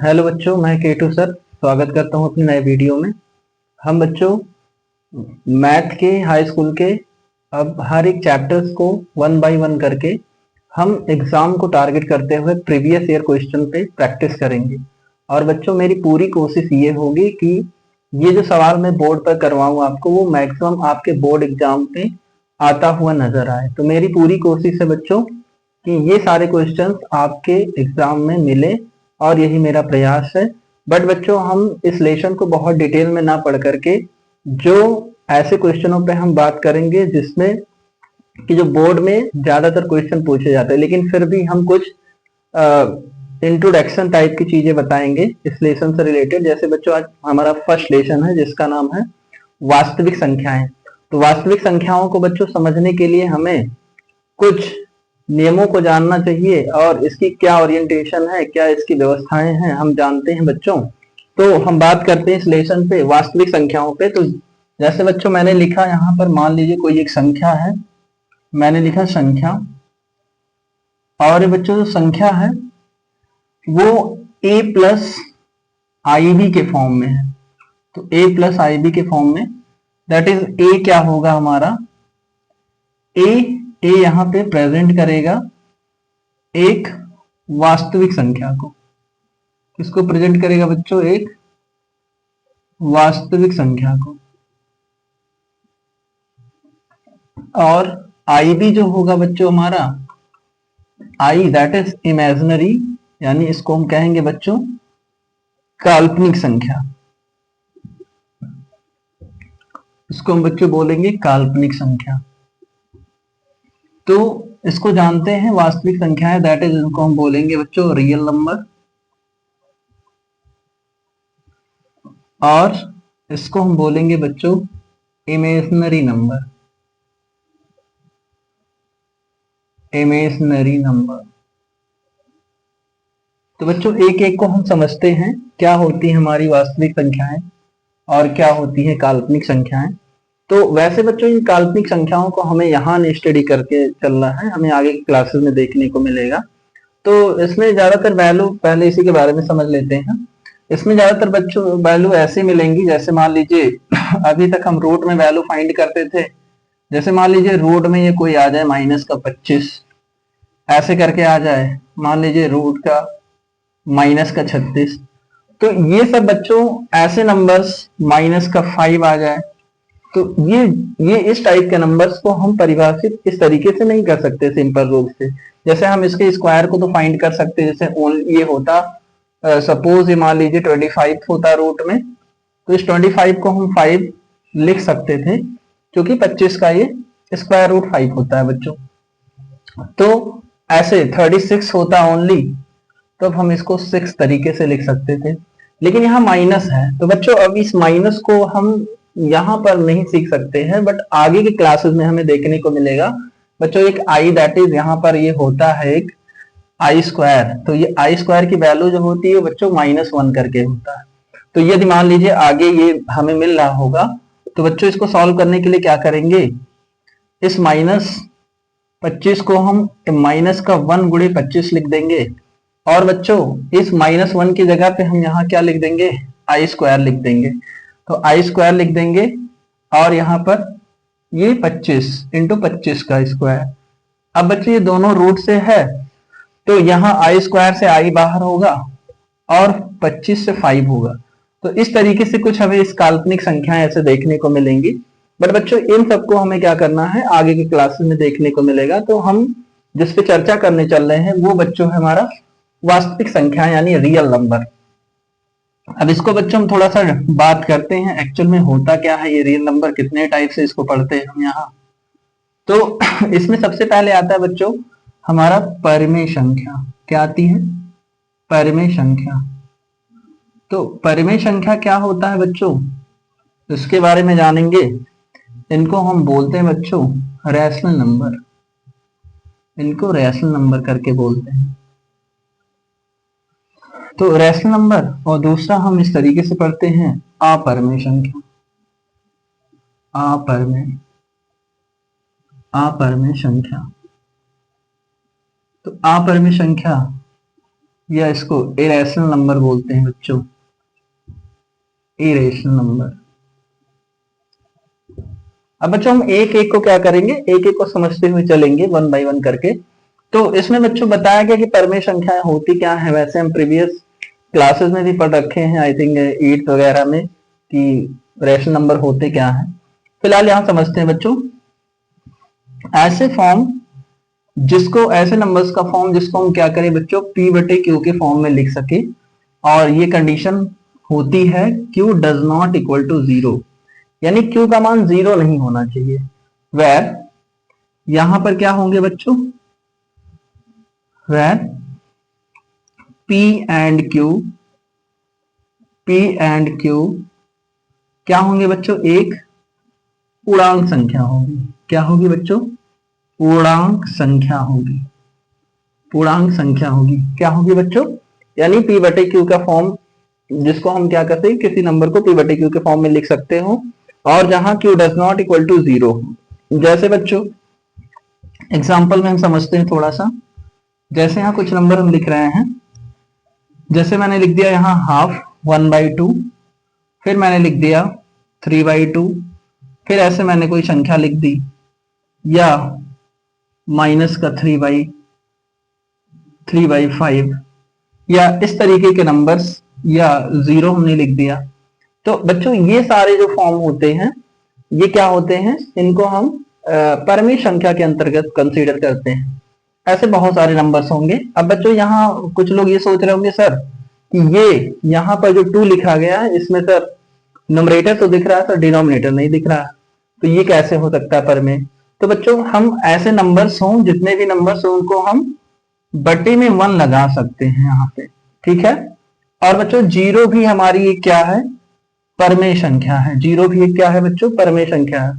Hello बच्चों, मैं केटू sir स्वागत करता हूं अपने नए वीडियो में। हम बच्चों मैथ के हाई स्कूल के अब हर एक चैप्टर्स को वन बाय वन करके हम एग्जाम को टारगेट करते हुए प्रीवियस ईयर क्वेश्चन पे प्रैक्टिस करेंगे। और बच्चों मेरी पूरी कोशिश ये होगी कि ये जो सवाल मैं बोर्ड पर करवाऊं आपको वो मैक्सिमम आपके बोर्ड एग्जाम पे आता हुआ नजर आए। तो मेरी पूरी कोशिश है बच्चों कि ये सारे क्वेश्चंस आपके एग्जाम में मिले और यही मेरा प्रयास है। बट बच्चों हम इस लेसन को बहुत डिटेल में ना पढ़ करके जो ऐसे क्वेश्चनों पे हम बात करेंगे जिसमें कि जो बोर्ड में ज्यादातर क्वेश्चन पूछे जाते हैं, लेकिन फिर भी हम कुछ इंट्रोडक्शन टाइप की चीजें बताएंगे इस लेसन से रिलेटेड। जैसे बच्चों आज हमारा फर्स्ट लेसन है जिसका नाम है वास्तविक संख्याएं। तो वास्तविक संख्याओं को बच्चों समझने के लिए हमें कुछ नियमों को जानना चाहिए और इसकी क्या ओरिएंटेशन है, क्या इसकी व्यवस्थाएं हैं, हम जानते हैं बच्चों। तो हम बात करते हैं इस लेसन पे वास्तविक संख्याओं पे। तो जैसे बच्चों मैंने लिखा यहाँ पर, मान लीजिए कोई एक संख्या है, मैंने लिखा संख्या, और बच्चों जो संख्या है वो a प्लस आई बी के फॉर्म में है। तो a प्लस आई बी के फॉर्म में, दैट इज a क्या होगा हमारा, a यहाँ पे प्रेजेंट करेगा एक वास्तविक संख्या को। किसको प्रेजेंट करेगा बच्चों, एक वास्तविक संख्या को। और आई भी जो होगा बच्चों हमारा, आई दैट इज इमेजिनरी, यानी इसको हम कहेंगे बच्चों काल्पनिक संख्या। इसको हम बच्चों बोलेंगे काल्पनिक संख्या। तो इसको जानते हैं वास्तविक संख्या है, दैट इज इनको हम बोलेंगे बच्चों रियल नंबर। और इसको हम बोलेंगे बच्चों इमेजिनरी नंबर। Imaginary number. तो बच्चों एक एक को हम समझते हैं क्या होती है हमारी वास्तविक संख्याएं और क्या होती है काल्पनिक संख्याएं। तो वैसे बच्चों इन काल्पनिक संख्याओं को हमें यहाँ नहीं स्टडी करके चलना है, हमें आगे की क्लासेस में देखने को मिलेगा। तो इसमें ज्यादातर वैल्यू, पहले इसी के बारे में समझ लेते हैं। इसमें ज्यादातर बच्चों वैल्यू ऐसे मिलेंगी, जैसे मान लीजिए अभी तक हम रूट में वैल्यू फाइंड करते थे। जैसे मान लीजिए रूट में ये कोई आ जाए -25, ऐसे करके आ जाए, मान लीजिए रूट का -36। तो ये सब बच्चों ऐसे नंबर्स, -5 आ जाए, तो ये इस टाइप के नंबर्स को हम परिभाषित इस तरीके से नहीं कर सकते सिंपल रूप से। जैसे हम इसके स्क्वायर को तो फाइंड कर सकते हैं, जैसे ये होता सपोज ये मान लीजिए 25 होता रूट में, तो इस 25 को हम 5 लिख सकते थे, क्योंकि 25 का ये स्क्वायर रूट 5 होता है बच्चों। तो ऐसे 36 होता ओनली, तो अब हम इसको 6 तरीके से लिख सकते थे। लेकिन यहाँ माइनस है, तो बच्चों अब इस माइनस को हम यहाँ पर नहीं सीख सकते हैं, बट आगे के क्लासेस में हमें देखने को मिलेगा बच्चों। एक आई दैट इज यहाँ पर ये होता है एक आई स्क्वायर, तो ये आई स्क्वायर की वैल्यू जो होती है बच्चों -1 करके होता है। तो यदि मान लीजिए आगे ये हमें मिल रहा होगा, तो बच्चों इसको सॉल्व करने के लिए क्या करेंगे, इस -25 को हम माइनस का 1 गुणे 25 लिख देंगे। और बच्चों इस -1 की जगह पे हम यहाँ क्या लिख देंगे, आई स्क्वायर लिख देंगे। तो आई स्क्वायर लिख देंगे, और यहाँ पर ये 25 इंटू 25 का स्क्वायर। अब बच्चों ये दोनों रूट से है, तो यहाँ आई स्क्वायर से आई बाहर होगा और 25 से 5 होगा। तो इस तरीके से कुछ हमें इस काल्पनिक संख्याएं ऐसे देखने को मिलेंगी। बट बच्चों इन सबको हमें क्या करना है, आगे के क्लासेस में देखने को मिलेगा। तो हम जिस पे चर्चा करने चल रहे हैं वो बच्चों है हमारा वास्तविक संख्या यानी रियल नंबर। अब इसको बच्चों हम थोड़ा सा बात करते हैं, एक्चुअल में होता क्या है ये रियल नंबर, कितने टाइप से इसको पढ़ते हैं हम यहाँ। तो इसमें सबसे पहले आता है बच्चों हमारा परिमेय संख्या। क्या आती है, परिमेय संख्या। तो परिमेय संख्या क्या होता है बच्चों, इसके बारे में जानेंगे। इनको हम बोलते हैं बच्चों रैशनल नंबर, इनको रैशनल नंबर करके बोलते हैं। तो रैशनल नंबर, और दूसरा हम इस तरीके से पढ़ते हैं अपरिमेय संख्या। अपरिमेय संख्या। तो अपरिमेय संख्या या इसको इरेशनल नंबर बोलते हैं बच्चों, इरेशनल नंबर। अब बच्चों हम एक एक को क्या करेंगे, एक एक को समझते हुए चलेंगे वन बाय वन करके। तो इसमें बच्चों बताया गया कि परमेय संख्याएं होती क्या है, वैसे हम प्रीवियस क्लासेस में भी पढ़ रखे हैं, आई थिंक 8th वगैरह में, कि रेशनल नंबर होते क्या है। फिलहाल यहां समझते हैं बच्चों। ऐसे फॉर्म जिसको, ऐसे नंबर्स का फॉर्म जिसको हम क्या करें बच्चों, p बटे क्यू के फॉर्म में लिख सके, और ये कंडीशन होती है q does not equal to 0, यानी q का मान 0 नहीं होना चाहिए। वेर यहां पर क्या होंगे बच्चों, वेर p एंड q क्या होंगे बच्चों, एक पूर्णांक संख्या होगी। क्या होगी बच्चों, पूर्णांक संख्या होगी, पूर्णांक संख्या होगी। क्या होगी बच्चों, यानी p बटे q का फॉर्म जिसको हम क्या करते हैं, किसी नंबर को p बटे q के फॉर्म में लिख सकते हो, और जहां q does not equal to 0। जैसे बच्चों एग्जाम्पल में हम समझते हैं थोड़ा सा। जैसे यहाँ कुछ नंबर हम लिख रहे हैं, जैसे मैंने लिख दिया यहाँ हाफ 1/2, फिर मैंने लिख दिया 3/2, फिर ऐसे मैंने कोई संख्या लिख दी, या माइनस का 3/5, या इस तरीके के नंबर्स, या 0 हमने लिख दिया। तो बच्चों ये सारे जो फॉर्म होते हैं, ये क्या होते हैं, इनको हम परमेय संख्या के अंतर्गत कंसीडर करते हैं। ऐसे बहुत सारे नंबर्स होंगे। अब बच्चों यहाँ कुछ लोग ये सोच रहे होंगे सर कि ये यहाँ पर जो 2 लिखा गया है, इसमें सर न्यूमरेटर तो दिख रहा है सर, डिनोमिनेटर नहीं दिख रहा है, तो ये कैसे हो सकता है परमेय। तो बच्चों हम ऐसे नंबर्स हों, जितने भी नंबर्स हों, उनको हम बटे में 1 लगा सकते हैं यहाँ पे, ठीक है। और बच्चों 0 भी हमारी एक क्या है, परमेय संख्या है। 0 भी एक क्या है बच्चों, परमेय संख्या है,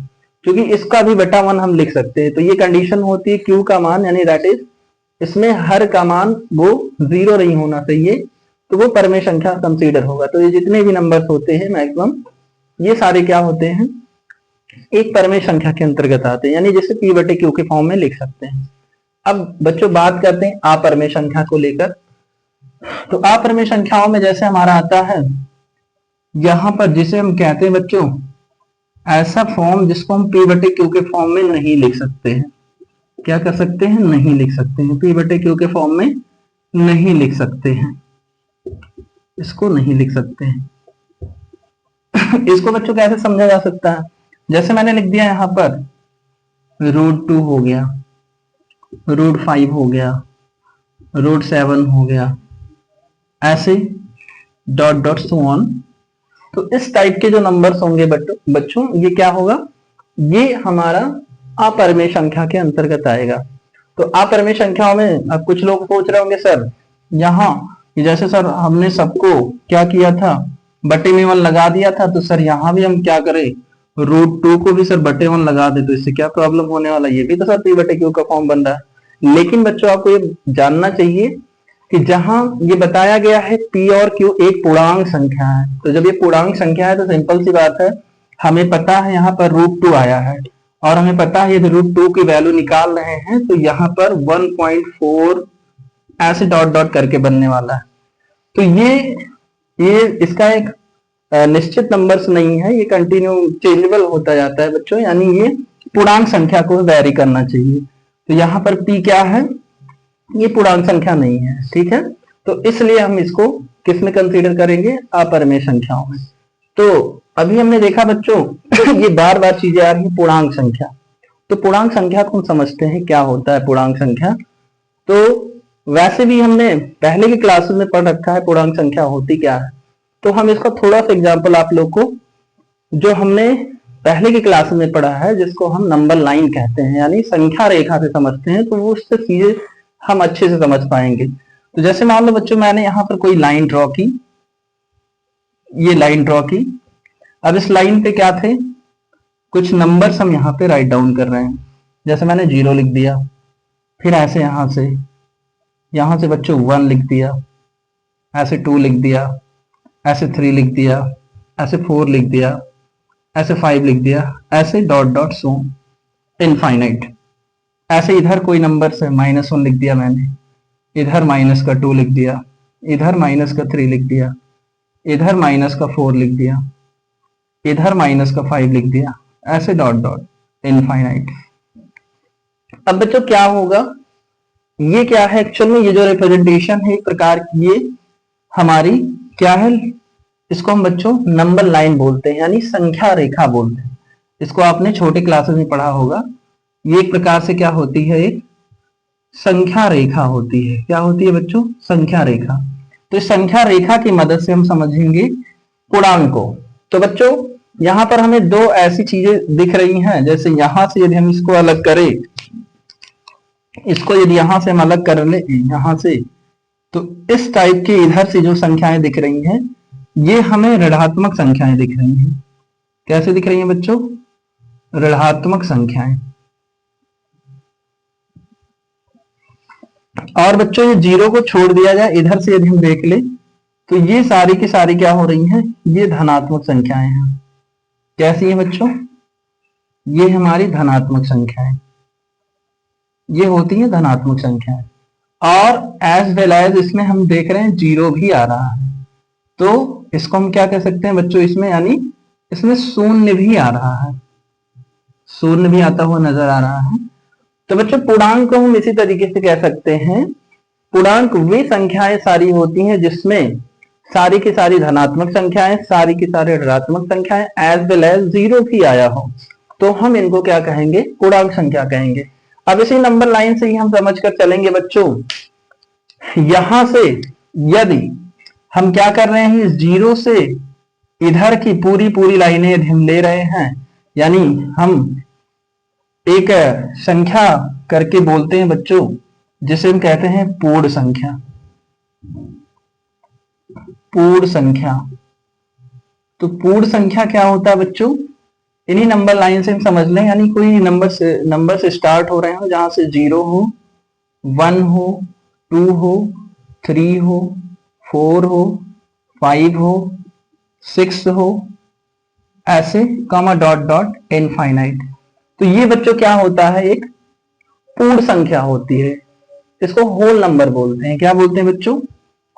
क्योंकि इसका भी बटा 1 हम लिख सकते हैं। तो ये कंडीशन होती है q का मान, यानी दैट इज इसमें हर का मान वो 0 नहीं होना चाहिए, तो वो परमेय संख्या कंसीडर होगा। तो ये जितने भी नंबर्स होते हैं मैक्सिमम, ये सारे क्या होते हैं, एक परमेय संख्या के अंतर्गत आते हैं, यानी जिसे p बटे q के फॉर्म में लिख सकते हैं। अब बच्चों बात करते हैं अपरमेय संख्या को लेकर। तो अपरमेय संख्याओं में जैसे हमारा आता है यहां पर, जिसे हम कहते हैं बच्चों ऐसा फॉर्म जिसको हम p बटे q के फॉर्म में नहीं लिख सकते हैं। क्या कर सकते हैं, नहीं लिख सकते हैं, p बटे q के फॉर्म में नहीं लिख सकते हैं, इसको नहीं लिख सकते हैं। इसको बच्चों कैसे समझा जा सकता है, जैसे मैंने लिख दिया यहां पर √2 हो गया, √5 हो गया, √7 हो गया, ऐसे डॉट डॉट सो ऑन। तो इस टाइप के जो नंबर्स होंगे बच्चों, ये क्या होगा, ये हमारा अपरमेय संख्या के अंतर्गत आएगा। तो अपरमेय संख्याओं में अब कुछ लोग सोच रहे होंगे सर यहाँ, जैसे सर हमने सबको क्या किया था, बटे में 1 लगा दिया था, तो सर यहाँ भी हम क्या करें, √2 को भी सर बटे 1 लगा दे, तो इससे क्या प्रॉब्लम होने वाला, ये भी तो सर p बटे q का फॉर्म बन रहा है। लेकिन बच्चों आपको ये जानना चाहिए कि जहां ये बताया गया है p और q एक पूर्णांक संख्या है, तो जब ये पूर्णांक संख्या है तो सिंपल सी बात है, हमें पता है यहाँ पर √2 आया है, और हमें पता है यदि √2 की वैल्यू निकाल रहे हैं तो यहाँ पर 1.4 ऐसे डॉट डॉट करके बनने वाला है। तो ये इसका एक निश्चित नंबर्स नहीं है, ये कंटिन्यू चेंजेबल होता जाता है बच्चों, यानी ये पूर्णांक संख्या को वेरी करना चाहिए। तो यहाँ पर p क्या है, ये पूर्णांक संख्या नहीं है, ठीक है। तो इसलिए हम इसको किस में कंसीडर करेंगे, अपरमेय संख्याओं में। तो अभी हमने देखा बच्चों ये बार बार चीजें आ रही है, पूर्णांक संख्या। तो पूर्णांक संख्या को हम समझते हैं क्या होता है पूर्णांक संख्या। तो वैसे भी हमने पहले की क्लासेस में पढ़ रखा है पूर्णांक संख्या होती क्या है। तो हम इसका थोड़ा सा एग्जाम्पल आप लोग को, जो हमने पहले की क्लास में पढ़ा है, जिसको हम नंबर लाइन कहते हैं, यानी संख्या रेखा से समझते हैं, तो वो उससे चीजें हम अच्छे से समझ पाएंगे। तो जैसे मान लो बच्चों मैंने यहाँ पर कोई लाइन ड्रॉ की, ये लाइन ड्रॉ की। अब इस लाइन पे क्या थे, कुछ नंबर्स हम यहाँ पे राइट डाउन कर रहे हैं। जैसे मैंने 0 लिख दिया, फिर ऐसे यहाँ से बच्चों 1 लिख दिया, ऐसे 2 लिख दिया, ऐसे 3 लिख दिया, ऐसे 4 लिख दिया, ऐसे 5 लिख दिया, ऐसे डॉट डॉट सो इनफाइनाइट। ऐसे इधर कोई नंबर से -1 लिख दिया मैंने, इधर -2 लिख दिया, इधर माइनस का 3 लिख दिया, इधर माइनस का 4 लिख दिया, इधर माइनस का 5 लिख दिया, ऐसे डॉट डॉट इनफाइनाइट। अब बच्चों क्या होगा, ये क्या है एक्चुअल में, ये जो रिप्रेजेंटेशन है एक प्रकार की, ये हमारी क्या है, इसको हम बच्चों नंबर लाइन बोलते हैं, यानी संख्या रेखा बोलते हैं। इसको आपने छोटे क्लासेस में पढ़ा होगा। ये एक प्रकार से क्या होती है, एक संख्या रेखा होती है। क्या होती है बच्चों, संख्या रेखा। तो इस संख्या रेखा की मदद से हम समझेंगे पूर्णांक को। तो बच्चों यहां पर हमें दो ऐसी चीजें दिख रही हैं, जैसे यहां से यदि हम इसको अलग करें, इसको यदि यहां से हम अलग कर ले यहां से, तो इस टाइप की इधर से जो संख्याएं दिख रही हैं, ये हमें ऋणात्मक संख्याएं दिख रही हैं। कैसे दिख रही हैं बच्चों, ऋणात्मक संख्याएं। और बच्चों ये जीरो को छोड़ दिया जाए, इधर से यदि हम देख ले, तो ये सारी की सारी क्या हो रही हैं, ये धनात्मक संख्याएं हैं। कैसी है बच्चों, ये हमारी धनात्मक संख्याएं, ये होती है धनात्मक संख्याएं। और एज वेल एज इसमें हम देख रहे हैं जीरो भी आ रहा है, तो इसको हम क्या कह सकते हैं बच्चों, इसमें यानी इसमें शून्य भी आ रहा है, शून्य भी आता हुआ नजर आ रहा है। तो बच्चों पूर्णांक को हम इसी तरीके से कह सकते हैं, पूर्णांक वे संख्याएं सारी होती हैं जिसमें सारी की सारी धनात्मक संख्याएं, सारी की सारी ऋणात्मक संख्याएं, एज वेल एज जीरो भी आया हो, तो हम इनको क्या कहेंगे, पूर्णांक संख्या कहेंगे। अब इसी नंबर लाइन से ही हम समझ कर चलेंगे बच्चों, यहां से यदि हम क्या कर रहे हैं, इस जीरो से इधर की पूरी पूरी लाइनें यदि हम ले रहे हैं, यानी हम एक संख्या करके बोलते हैं बच्चों, जिसे हम कहते हैं पूर्ण संख्या, पूर्ण संख्या। तो पूर्ण संख्या क्या होता है बच्चों, इन्हीं नंबर लाइन से हम समझ लें, यानी कोई नंबर से स्टार्ट हो रहे हो, जहां से जीरो हो, 1 हो, 2 हो, 3 हो, 4 हो, 5 हो, 6 हो, ऐसे कॉमा डॉट डॉट इनफाइनाइट। तो ये बच्चों क्या होता है, एक पूर्ण संख्या होती है। इसको होल नंबर बोलते हैं। क्या बोलते हैं बच्चों,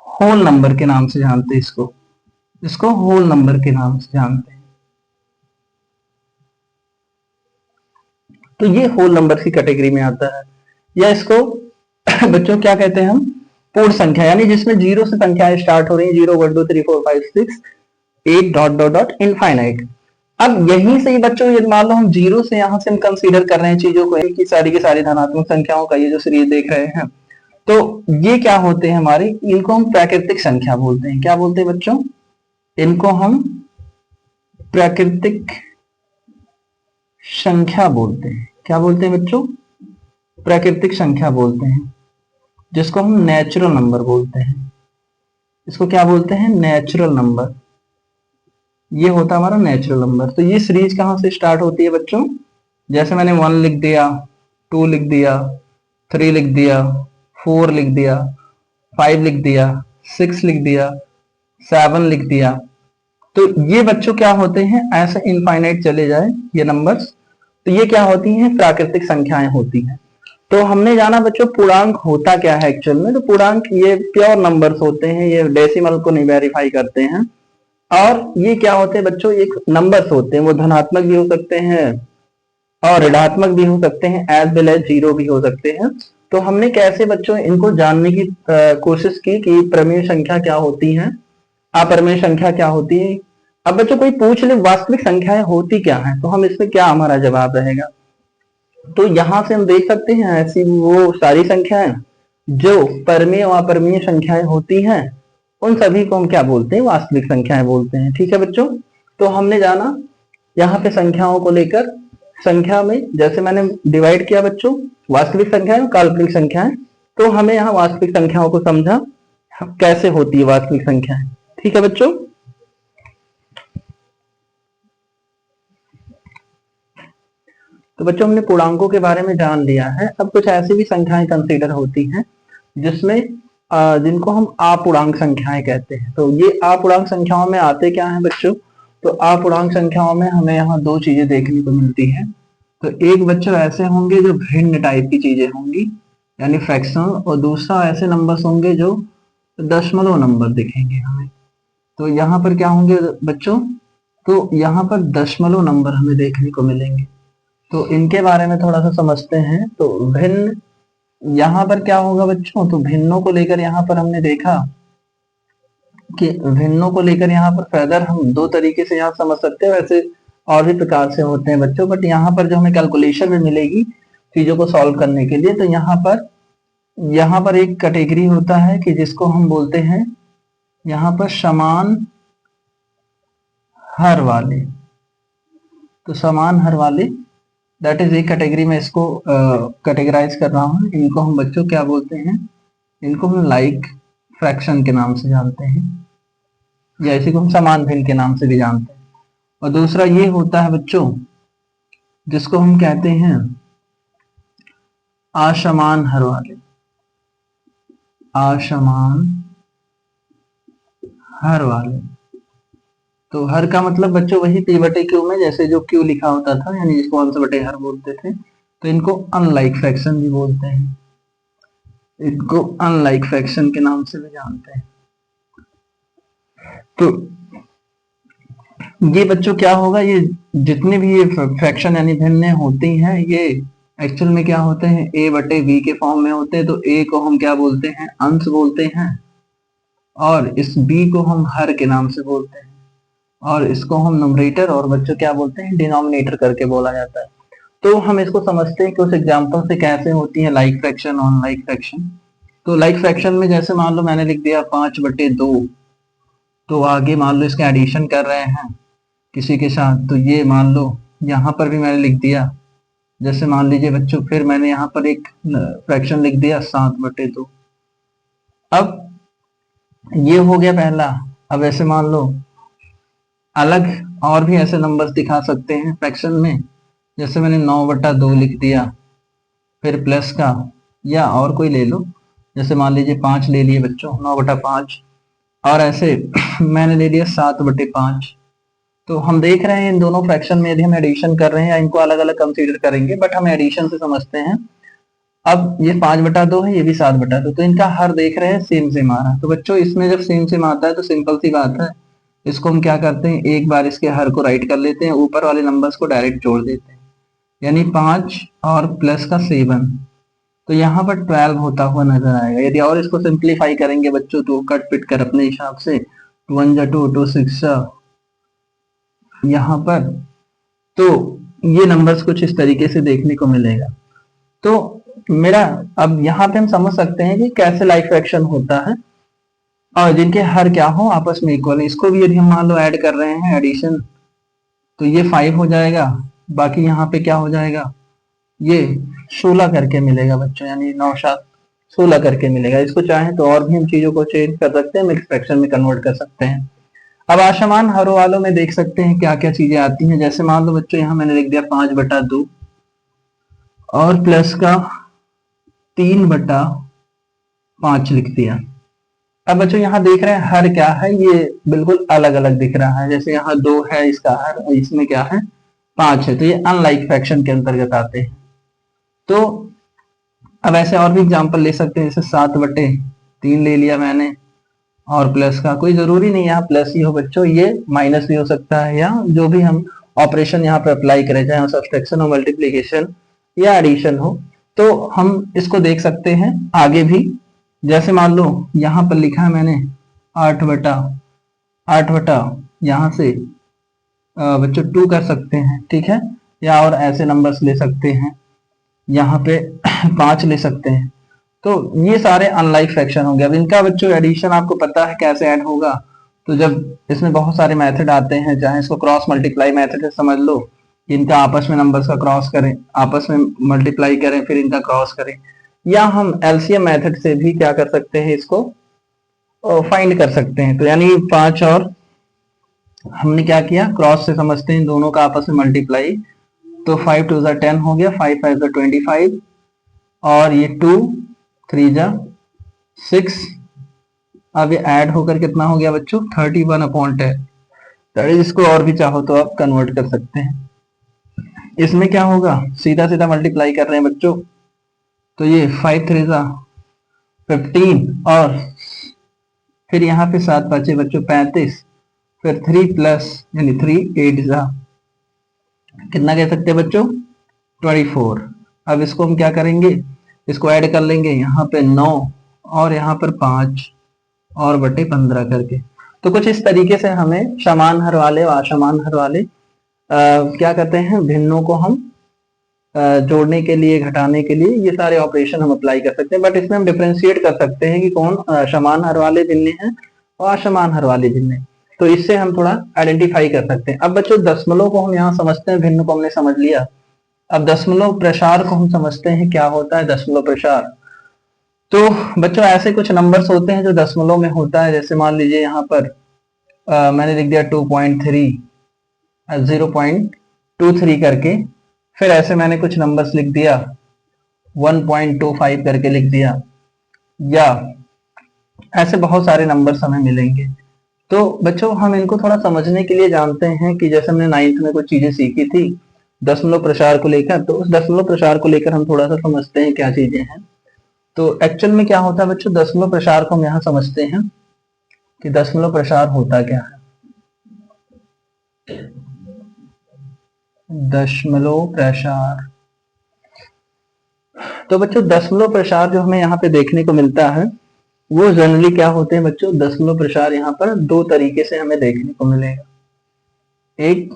होल नंबर के नाम से जानते हैं इसको, इसको होल नंबर के नाम से जानते हैं। तो ये होल नंबर की कैटेगरी में आता है, या इसको बच्चों क्या कहते हैं हम, पूर्ण संख्या, यानी जिसमें जीरो से संख्याएं स्टार्ट हो रही हैं, 0 1 2 3 4 5 6 8 डॉट डॉट डॉट इनफाइनाइट। अब यहीं से ही बच्चों ये मान लो हम जीरो से यहां से हम कंसीडर कर रहे हैं चीजों को, की सारी धनात्मक संख्याओं का ये जो सीरीज देख रहे हैं, तो ये क्या होते हैं हमारे, इनको हम प्राकृतिक संख्या बोलते हैं। क्या बोलते हैं बच्चों, इनको हम प्राकृतिक संख्या बोलते हैं। क्या बोलते हैं बच्चों, प्राकृतिक संख्या बोलते हैं, जिसको हम नेचुरल नंबर बोलते हैं। इसको क्या बोलते हैं, नेचुरल नंबर। ये होता है हमारा नेचुरल नंबर। तो ये सीरीज कहां से स्टार्ट होती है बच्चों, जैसे मैंने 1 लिख दिया, 2 लिख दिया, 3 लिख दिया, 4 लिख दिया, 5 लिख दिया, 6 लिख दिया, 7 लिख दिया। तो ये बच्चों क्या होते हैं, ऐसे इनफाइनाइट चले जाए ये नंबर्स, तो ये क्या होती हैं, प्राकृतिक संख्याएं होती हैं। तो हमने जाना बच्चों पूर्णांक होता क्या है एक्चुअल में। तो पूर्णांक ये प्योर नंबर्स होते हैं, ये डेसिमल को नहीं वेरीफाई करते हैं। और ये क्या होते हैं बच्चों, एक नंबर्स होते हैं, वो धनात्मक भी हो सकते हैं और ऋणात्मक भी हो सकते हैं, एज वेल एज जीरो भी हो सकते हैं। तो हमने कैसे बच्चों इनको जानने की कोशिश की कि प्रमेय संख्या क्या होती है, अपरिमेय संख्या क्या होती है। अब बच्चों कोई पूछ ले वास्तविक संख्याएं होती क्या है, तो हम इसमें क्या हमारा जवाब रहेगा। तो यहां से हम देख सकते हैं ऐसी वो सारी संख्याएं जो परमेय और अपरिमेय संख्याएं होती हैं, उन सभी को हम क्या बोलते हैं, वास्तविक संख्याएं बोलते हैं। ठीक है बच्चों, तो हमने जाना यहाँ पे संख्याओं को लेकर, संख्या में जैसे मैंने डिवाइड किया बच्चों, वास्तविक संख्याएं और काल्पनिक संख्याएं, तो हमें यहाँ वास्तविक संख्याओं को समझा कैसे होती है वास्तविक संख्याएं। ठीक है बच्चों, तो बच्चों हमने पूर्णांकों के बारे में जान लिया है। अब कुछ ऐसी भी संख्याएं कंसीडर होती हैं जिसमें जिनको हम अपूर्णांक संख्याएं कहते हैं। तो ये अपूर्णांक संख्याओं में आते क्या है बच्चों, तो अपूर्णांक संख्याओं में हमें यहाँ दो चीजें देखने को मिलती है। तो एक बच्चों ऐसे होंगे जो भिन्न टाइप की चीजें होंगी, यानी फ्रैक्शनल, और दूसरा ऐसे नंबर्स होंगे जो दशमलव नंबर दिखेंगे हमें। तो यहाँ पर क्या होंगे बच्चों, तो यहाँ पर दशमलव नंबर हमें देखने को मिलेंगे। तो इनके बारे में थोड़ा सा समझते हैं। तो भिन्न यहाँ पर क्या होगा बच्चों, तो भिन्नों को लेकर यहाँ पर हमने देखा कि भिन्नों को लेकर यहाँ पर फेदर हम दो तरीके से यहाँ समझ सकते हैं, वैसे और भी प्रकार से होते हैं बच्चों, बट यहाँ पर जो हमें कैलकुलेशन में मिलेगी चीजों को सॉल्व करने के लिए, तो यहाँ पर एक कैटेगरी होता है कि जिसको हम बोलते हैं यहाँ पर समान हर वाले। तो समान हर वाले दैट इज एक कैटेगरी में इसको कैटेगराइज कर रहा हूँ। इनको हम बच्चों क्या बोलते हैं, इनको हम लाइक फ्रैक्शन के नाम से जानते हैं, या इसी को हम समान भिन्न के नाम से भी जानते हैं। और दूसरा ये होता है बच्चों जिसको हम कहते हैं असमान हर वाले। असमान हर वाले, तो हर का मतलब बच्चों वही पी बटे क्यू में जैसे जो क्यू लिखा होता था, यानी जिसको अंश बटे हर बोलते थे। तो इनको अनलाइक फ्रैक्शन भी बोलते हैं, इनको अनलाइक फ्रैक्शन के नाम से भी जानते हैं। तो ये बच्चों क्या होगा, ये जितने भी ये फ्रैक्शन यानी भिन्न होती हैं, ये एक्चुअल में क्या होते हैं, ए बटे बी के फॉर्म में होते हैं। तो ए को हम क्या बोलते हैं, अंश बोलते हैं, और इस बी को हम हर के नाम से बोलते हैं, और इसको हम न्यूमरेटर और बच्चों क्या बोलते हैं, डिनोमिनेटर करके बोला जाता है। तो हम इसको समझते हैं कि उस एग्जाम्पल से कैसे होती है लाइक फ्रैक्शन और अनलाइक फ्रैक्शन। तो लाइक फ्रैक्शन में जैसे मान लो मैंने लिख दिया 5/2, तो आगे मान लो इसके एडिशन कर रहे हैं किसी के साथ, तो ये मान लो यहाँ पर भी मैंने लिख दिया, जैसे मान लीजिए बच्चों फिर मैंने यहाँ पर एक फ्रैक्शन लिख दिया 7/2। अब ये हो गया पहला। अब ऐसे मान लो अलग और भी ऐसे नंबर्स दिखा सकते हैं फ्रैक्शन में, जैसे मैंने 9/2 लिख दिया, फिर प्लस का, या और कोई ले लो, जैसे मान लीजिए 5 ले लिए बच्चों, 9/5, और ऐसे मैंने ले लिया 7/5। तो हम देख रहे हैं इन दोनों फ्रैक्शन में यदि हम एडिशन कर रहे हैं या इनको अलग अलग कंसीडर करेंगे, बट हम एडिशन से समझते हैं। अब ये 5/2 है, ये भी 7/2, तो इनका हर देख रहे हैं सेम सेम आ रहा है। तो बच्चों इसमें जब सेम सेम आता है तो सिंपल सी बात है, इसको हम क्या करते हैं, एक बार इसके हर को राइट कर लेते हैं, ऊपर वाले नंबर्स को डायरेक्ट जोड़ देते हैं, यानी 5 और प्लस का 7, तो यहाँ पर 12 होता हुआ नजर आएगा। यदि और इसको सिंप्लीफाई करेंगे बच्चों, तो कट पिट कर अपने हिसाब से 1 जा 2 2 6 यहाँ पर, तो ये नंबर्स कुछ इस तरीके से देखने को मिलेगा। तो मेरा अब यहाँ पे हम समझ सकते हैं कि कैसे लाइक फ्रैक्शन होता है, और जिनके हर क्या हो आपस में इक्वल है। इसको भी यदि हम मान लो ऐड कर रहे हैं एडिशन, तो ये 5 हो जाएगा, बाकी यहाँ पे क्या हो जाएगा, ये 16 करके मिलेगा बच्चों, यानी 9/7 16 करके मिलेगा। इसको चाहें तो और भी हम चीजों को चेंज कर सकते हैं, मिक्स फ्रैक्शन में कन्वर्ट कर सकते हैं। अब असमान हरों वालों में देख सकते हैं क्या क्या चीजें आती हैं। जैसे मान लो बच्चों यहाँ मैंने लिख दिया 5/2 और प्लस का 3/5 लिख दिया। अब बच्चों यहाँ देख रहे हैं हर क्या है, ये बिल्कुल अलग अलग दिख रहा है। जैसे यहाँ 2 है इसका हर, और इसमें क्या है 5 है, तो ये अनलाइक फ्रैक्शन के अंतर्गत आते हैं। तो अब ऐसे और भी एग्जांपल ले सकते हैं, जैसे 7/3 ले लिया मैंने, और प्लस का, कोई जरूरी नहीं यहाँ प्लस ही हो बच्चों, ये माइनस भी हो सकता है, या जो भी हम ऑपरेशन यहाँ पे अप्लाई करें, चाहे सब्सट्रैक्शन हो, मल्टीप्लीकेशन या एडिशन हो, तो हम इसको देख सकते हैं आगे भी। जैसे मान लो यहाँ पर लिखा है मैंने 8/8 यहाँ से बच्चों 2 कर सकते हैं, ठीक है, या और ऐसे नंबर्स ले सकते हैं, यहाँ पे 5 ले सकते हैं। तो ये सारे अनलाइक फ्रैक्शन हो गया। अब इनका बच्चों एडिशन आपको पता है कैसे ऐड होगा। तो जब इसमें बहुत सारे मेथड आते हैं, चाहे इसको क्रॉस मल्टीप्लाई मेथड से समझ लो, इनका आपस में नंबर्स का क्रॉस करें, आपस में मल्टीप्लाई करें, फिर इनका क्रॉस करें, या हम एलसीएम मेथड से भी क्या कर सकते हैं, इसको फाइंड कर सकते हैं। तो यानी 5 और हमने क्या किया, क्रॉस से समझते हैं दोनों का आपस में मल्टीप्लाई, तो 5 2 10 हो गया, 5 5 25, और ये 2 3 6, अब ये ऐड होकर कितना हो गया बच्चों 31/10। इसको और भी चाहो तो आप कन्वर्ट कर सकते हैं। इसमें क्या होगा, सीधा सीधा मल्टीप्लाई कर रहे हैं बच्चों, तो ये 5 3 15 और फिर यहाँ पे 7 5 बच्चों 35, फिर 3 प्लस यानी 3 8 कितना कह सकते हैं बच्चों 24। अब इसको हम क्या करेंगे, इसको ऐड कर लेंगे, यहाँ पे 9 और यहाँ पर 5 और बटे 15 करके। तो कुछ इस तरीके से हमें समान हर वाले और असमान हर वाले क्या कहते हैं भिन्नों को हम जोड़ने के लिए, घटाने के लिए ये सारे ऑपरेशन हम अप्लाई कर सकते हैं। बट इसमें हम डिफरेंशिएट कर सकते हैं कि कौन समान हर वाले भिन्न हैं और असमान हर वाले भिन्न हैं। तो इससे हम थोड़ा आइडेंटिफाई कर सकते हैं। अब बच्चों दशमलव को हम यहाँ समझते हैं, भिन्न को हमने समझ लिया। अब दशमलव प्रसार को हम समझते हैं, क्या होता है दशमलव प्रसार। तो बच्चों ऐसे कुछ नंबर्स होते हैं जो दशमलव में होता है। जैसे मान लीजिए यहाँ पर मैंने लिख दिया 2.3 0.23 करके, फिर ऐसे मैंने कुछ नंबर्स लिख दिया 1.25 करके लिख दिया, या ऐसे बहुत सारे नंबर्स हमें मिलेंगे। तो बच्चों हम इनको थोड़ा समझने के लिए जानते हैं कि जैसे हमने 9th में कुछ चीजें सीखी थी दशमलव प्रसार को लेकर, तो उस दशमलव प्रसार को लेकर हम थोड़ा सा समझते हैं क्या चीजें हैं। तो एक्चुअल में क्या होता है बच्चों, दशमलव प्रसार को हम यहाँ समझते हैं कि दशमलव प्रसार होता क्या है। दशमलव प्रसार, तो बच्चों दशमलव प्रसार जो हमें यहाँ पे देखने को मिलता है वो जनरली क्या होते हैं बच्चों, दशमलव प्रसार यहाँ पर दो तरीके से हमें देखने को मिलेगा। एक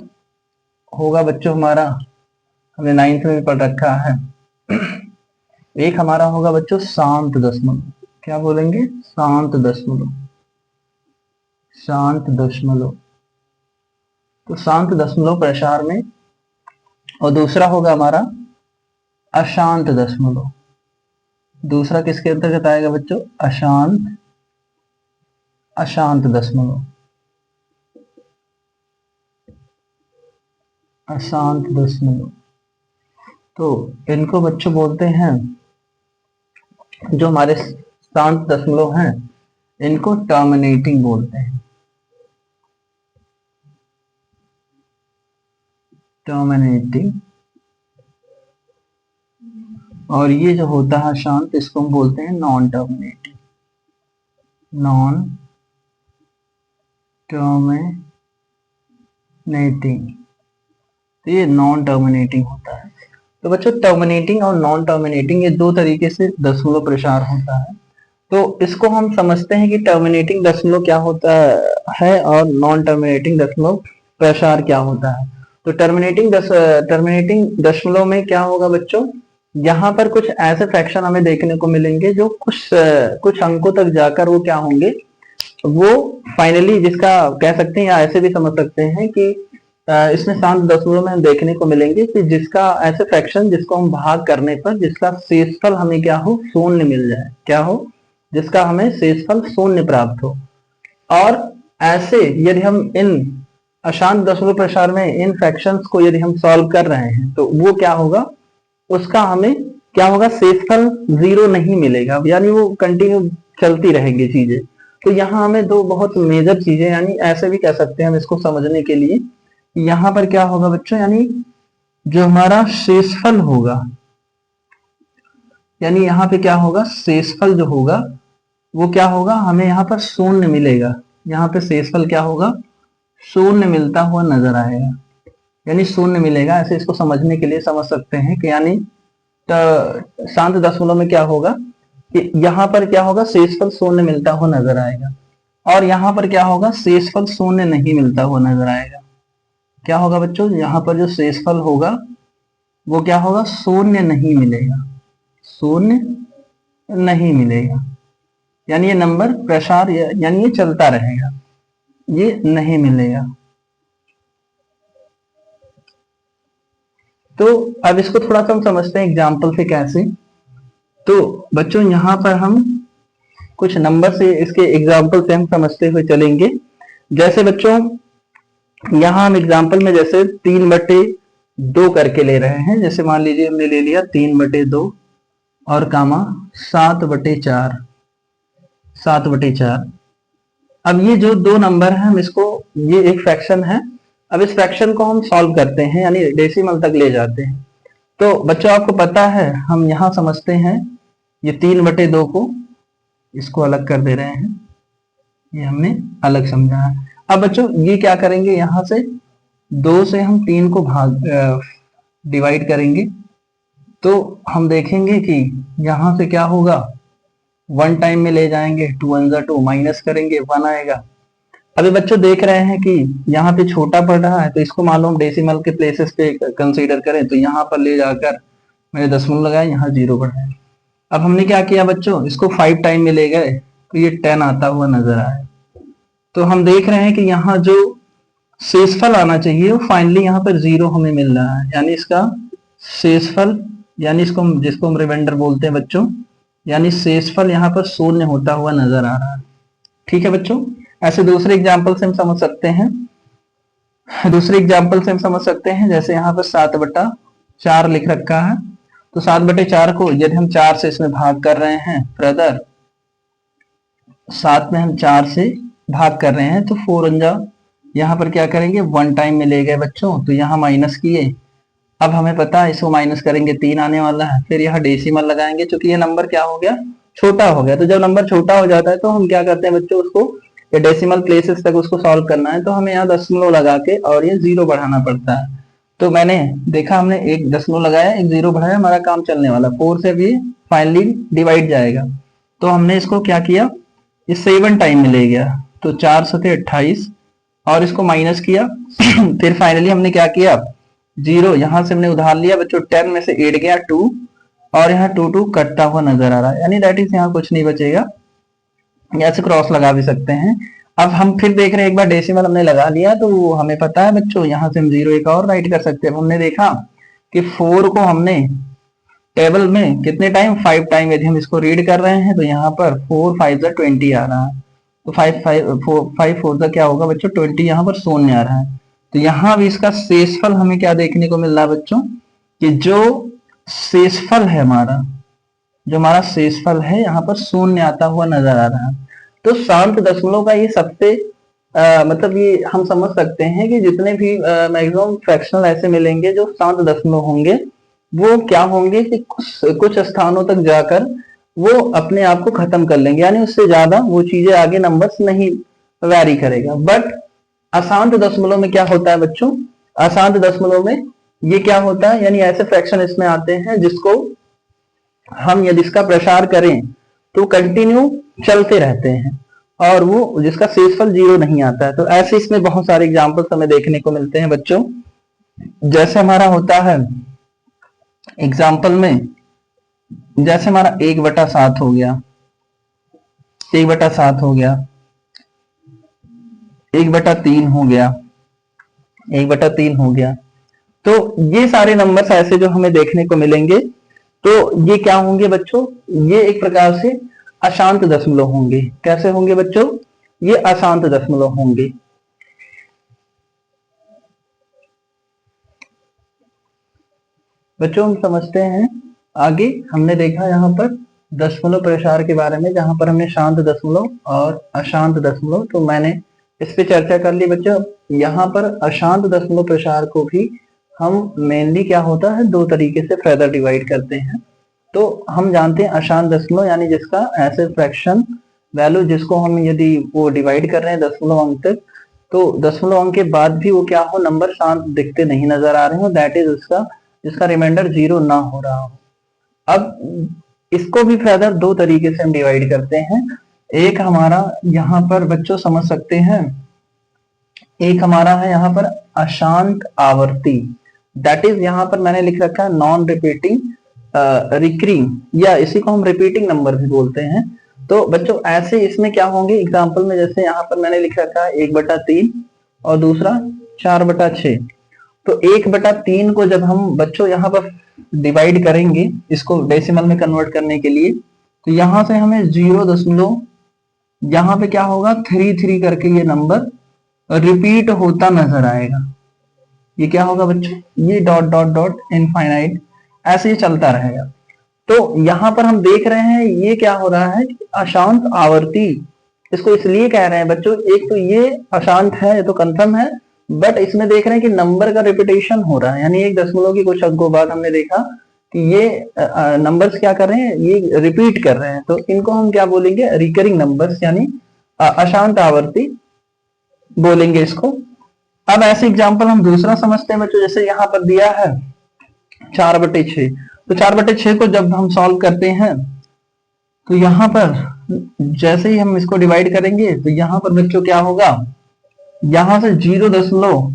होगा बच्चों हमारा, हमने 9th में भी पढ़ रखा है, एक हमारा होगा बच्चों शांत दशमलव। क्या बोलेंगे, शांत दशमलव, शांत दशमलव। तो शांत दशमलव प्रसार में, और दूसरा होगा हमारा अशांत दशमलव। दूसरा किसके अंतर्गत आएगा बच्चों, अशांत, अशांत दशमलव, अशांत दशमलव। तो इनको बच्चों बोलते हैं, जो हमारे शांत दशमलव हैं इनको टर्मिनेटिंग बोलते हैं, टर्मिनेटिंग। और ये जो होता है शांत, इसको हम बोलते हैं नॉन टर्मिनेटिंग, नॉन टर्मिनेटिंग। तो ये नॉन टर्मिनेटिंग होता है। तो बच्चों टर्मिनेटिंग और नॉन टर्मिनेटिंग ये दो तरीके से दशमलव प्रसार होता है। तो इसको हम समझते हैं कि टर्मिनेटिंग दशमलव क्या होता है और नॉन टर्मिनेटिंग दशमलव प्रसार क्या होता है। तो टर्मिनेटिंग दशमलव में क्या होगा बच्चों, यहाँ पर कुछ ऐसे फ्रैक्शन हमें देखने को मिलेंगे जो कुछ अंकों तक जाकर वो क्या होंगे, वो फाइनली जिसका कह सकते हैं या ऐसे भी समझ सकते हैं कि इसमें शांत दशमलव में हम देखने को मिलेंगे कि जिसका ऐसे फ्रैक्शन जिसको हम भाग करने पर जिसका शेषफल हमें क्या हो, शून्य मिल जाए, क्या हो, जिसका हमें शेषफल शून्य प्राप्त हो। और ऐसे यदि हम इन अशांत दशमलव प्रसार में इन फ्रैक्शंस को यदि हम सॉल्व कर रहे हैं तो वो क्या होगा, उसका हमें क्या होगा, शेषफल 0 नहीं मिलेगा, यानी वो कंटिन्यू चलती रहेंगी चीजें। तो यहाँ हमें दो बहुत मेजर चीजें, यानी ऐसे भी कह सकते हैं हम इसको समझने के लिए, यहाँ पर क्या होगा बच्चों, यानी जो हमारा शेषफल होगा, यानी यहाँ पे क्या होगा, शेषफल जो होगा वो क्या होगा, हमें यहाँ पर शून्य मिलेगा। यहाँ पे शेषफल क्या होगा, शून्य मिलता हुआ नजर आएगा, यानी शून्य मिलेगा। ऐसे इसको समझने के लिए समझ सकते हैं कि यानी शांत दशमलव में क्या होगा कि यहाँ पर क्या होगा, शेषफल शून्य मिलता हुआ नजर आएगा, और यहाँ पर क्या होगा, शेषफल शून्य नहीं मिलता हुआ नजर आएगा। क्या होगा बच्चों, यहाँ पर जो शेषफल होगा वो क्या होगा, शून्य नहीं मिलेगा, शून्य नहीं मिलेगा, यानी ये नंबर प्रसार यानी ये चलता रहेगा, ये नहीं मिलेगा। तो अब इसको थोड़ा सा हम समझते हैं एग्जाम्पल से कैसे। तो बच्चों यहाँ पर हम कुछ नंबर से इसके एग्जाम्पल से हम समझते हुए चलेंगे। जैसे बच्चों यहाँ हम एग्जाम्पल में जैसे 3/2 करके ले रहे हैं। जैसे मान लीजिए हमने ले लिया 3/2 और कामा 7/4, 7/4। अब ये जो दो नंबर है हम इसको, ये एक फ्रैक्शन है, अब इस फ्रैक्शन को हम सॉल्व करते हैं यानी डेसिमल तक ले जाते हैं। तो बच्चों आपको पता है हम यहाँ समझते हैं ये 3/2 को इसको अलग कर दे रहे हैं, ये हमने अलग समझा है। अब बच्चों ये क्या करेंगे, यहाँ से 2 से हम 3 को डिवाइड करेंगे, तो हम देखेंगे कि यहाँ से क्या होगा, 1 टाइम में ले जाएंगे, 2 1 जा 2, माइनस करेंगे 1 आएगा। अभी बच्चों देख रहे हैं कि यहाँ पे छोटा पड़ रहा है, तो इसको मालूम डेसिमल के प्लेसेस पे कंसीडर करें, तो यहाँ पर ले जाकर मैंने दशमलव लगाया, यहाँ 0 बढ़ाया। अब हमने क्या किया बच्चों, इसको 5 टाइम में ले गए, तो ये 10 आता हुआ नजर आया। तो हम देख रहे हैं कि यहाँ जो शेषफल आना चाहिए वो फाइनली यहाँ पर 0 हमें मिल रहा है, यानी इसका शेषफल, यानी इसको जिसको हम रिमाइंडर बोलते हैं बच्चों, यानी शेषफल यहाँ पर शून्य होता हुआ नजर आ रहा है। ठीक है बच्चों, ऐसे दूसरे एग्जाम्पल से हम समझ सकते हैं, जैसे यहाँ पर 7/4 लिख रखा है, तो 7/4 को यदि हम 4 से इसमें भाग कर रहे हैं ब्रदर, 7 में हम 4 से भाग कर रहे हैं, तो 4 अंजा यहाँ पर क्या करेंगे, 1 टाइम में ले गए बच्चों, तो यहाँ माइनस किए। अब हमें पता है इसको माइनस करेंगे 3 आने वाला है, फिर यहाँ डेसिमल लगाएंगे, क्योंकि ये नंबर क्या हो गया, छोटा हो गया। तो जब नंबर छोटा हो जाता है तो हम क्या करते हैं बच्चों, उसको ये डेसिमल प्लेसेस तक उसको सॉल्व करना है, तो हमें यहाँ दशमलव लगा के और ये 0 बढ़ाना पड़ता है। तो मैंने देखा, हमने एक दशमलव लगाया, एक 0 बढ़ाया, हमारा काम चलने वाला। 4 से भी फाइनली डिवाइड जाएगा, तो हमने इसको क्या किया, इस 7 टाइम में ले गया, तो 4 7 28 और इसको माइनस किया। फिर फाइनली हमने क्या किया, 0 यहां से हमने उधार लिया बच्चों, 10 में से 8 गया 2, और यहाँ 2 2 कटता हुआ नजर आ रहा है, यानी दैट इज यहाँ कुछ नहीं बचेगा, ऐसे क्रॉस लगा भी सकते हैं। अब हम फिर देख रहे हैं, एक बार डेसिमल हमने लगा लिया, तो हमें पता है बच्चों यहाँ से हम 0 एक और राइट कर सकते हैं। हमने देखा कि 4 को हमने टेबल में कितने टाइम, 5 टाइम, यदि हम इसको रीड कर रहे हैं, तो यहाँ पर 4 5 20 आ रहा है, तो 5 4 क्या होगा बच्चों, 20 यहाँ पर शून्य आ रहा है। तो यहाँ भी इसका शेषफल हमें क्या देखने को मिल रहा है बच्चों, कि जो शेषफल है हमारा, शेषफल है यहाँ पर शून्य आता हुआ नजर आ रहा है। तो शांत दशमलव का ये सबसे मतलब ये हम समझ सकते हैं कि जितने भी मैक्सिमम फ्रैक्शनल ऐसे मिलेंगे जो शांत दशमलव होंगे, वो क्या होंगे कि कुछ स्थानों तक जाकर वो अपने आप को खत्म कर लेंगे, यानी उससे ज्यादा वो चीजें आगे नंबर्स नहीं वैरी करेगा। बट अशांत दशमलव में क्या होता है बच्चों, अशांत दशमलव में ये क्या होता है, यानी ऐसे फ्रैक्शन इसमें आते हैं जिसको हम यदि इसका प्रसार करें तो कंटिन्यू चलते रहते हैं, और वो जिसका शेषफल 0 नहीं आता है। तो ऐसे इसमें बहुत सारे एग्जाम्पल्स हमें देखने को मिलते हैं बच्चों। जैसे हमारा होता है एग्जाम्पल में, जैसे हमारा 1/7 हो गया, 1/7 हो गया, 1/3 हो गया, 1/3 हो गया। तो ये सारे नंबर्स ऐसे जो हमें देखने को मिलेंगे, तो ये क्या होंगे बच्चों, ये एक प्रकार से अशांत दशमलव होंगे। कैसे होंगे बच्चों, ये अशांत दशमलव होंगे। बच्चों हम समझते हैं आगे। हमने देखा यहाँ पर दशमलव प्रसार के बारे में, जहां पर हमने शांत दशमलव और अशांत दशमलव, तो मैंने इस पे चर्चा कर ली बच्चों। यहाँ पर अशांत दशमलव प्रसार को भी हम मेनली क्या होता है, 2 तरीके से फर्दर डिवाइड करते हैं। तो हम जानते हैं अशांत दशमलव यानी जिसका ऐसे फ्रैक्शन वैल्यू जिसको हम यदि वो डिवाइड कर रहे हैं दशमलव अंक तक, तो दशमलव अंक के बाद भी वो क्या हो, नंबर शांत दिखते नहीं नजर आ रहे हो, दैट इज उसका जिसका रिमाइंडर 0 ना हो रहा हो। अब इसको भी फर्दर 2 तरीके से हम डिवाइड करते हैं। एक हमारा यहाँ पर बच्चों समझ सकते हैं, एक हमारा है यहाँ पर अशांत आवर्ती, दैट इज यहाँ पर मैंने लिख रखा है नॉन रिपीटिंग रिकरिंग, या इसी को हम रिपीटिंग नंबर भी बोलते हैं। तो बच्चों ऐसे इसमें क्या होंगे एग्जाम्पल में, जैसे यहाँ पर मैंने लिख रखा है 1/3 और दूसरा 4/6। तो 1/3 को जब हम बच्चों यहाँ पर डिवाइड करेंगे इसको डेसिमल में कन्वर्ट करने के लिए, तो यहाँ से हमें 0. यहाँ पे क्या होगा 3 करके ये नंबर रिपीट होता नजर आएगा। ये क्या होगा बच्चों, ये डॉट डॉट डॉट इनफाइनाइट ऐसे ही चलता रहेगा। तो यहाँ पर हम देख रहे हैं ये क्या हो रहा है, अशांत आवर्ती इसको इसलिए कह रहे हैं बच्चों, एक तो ये अशांत है, ये तो कंफर्म है, बट इसमें देख रहे हैं कि नंबर का रिपीटेशन हो रहा है, यानी एक दशमलव की कुछ अंकों बाद हमने देखा कि ये नंबर्स क्या कर रहे हैं, ये रिपीट कर रहे हैं। तो इनको हम क्या बोलेंगे, रिकरिंग नंबर्स, यानी अशांत आवर्ती बोलेंगे इसको। अब ऐसे एग्जाम्पल हम दूसरा समझते हैं बच्चों, जैसे यहाँ पर दिया है 4/6। तो 4/6 को जब हम सॉल्व करते हैं तो यहाँ पर जैसे ही हम इसको डिवाइड करेंगे तो यहाँ पर बच्चों क्या होगा, यहां से 0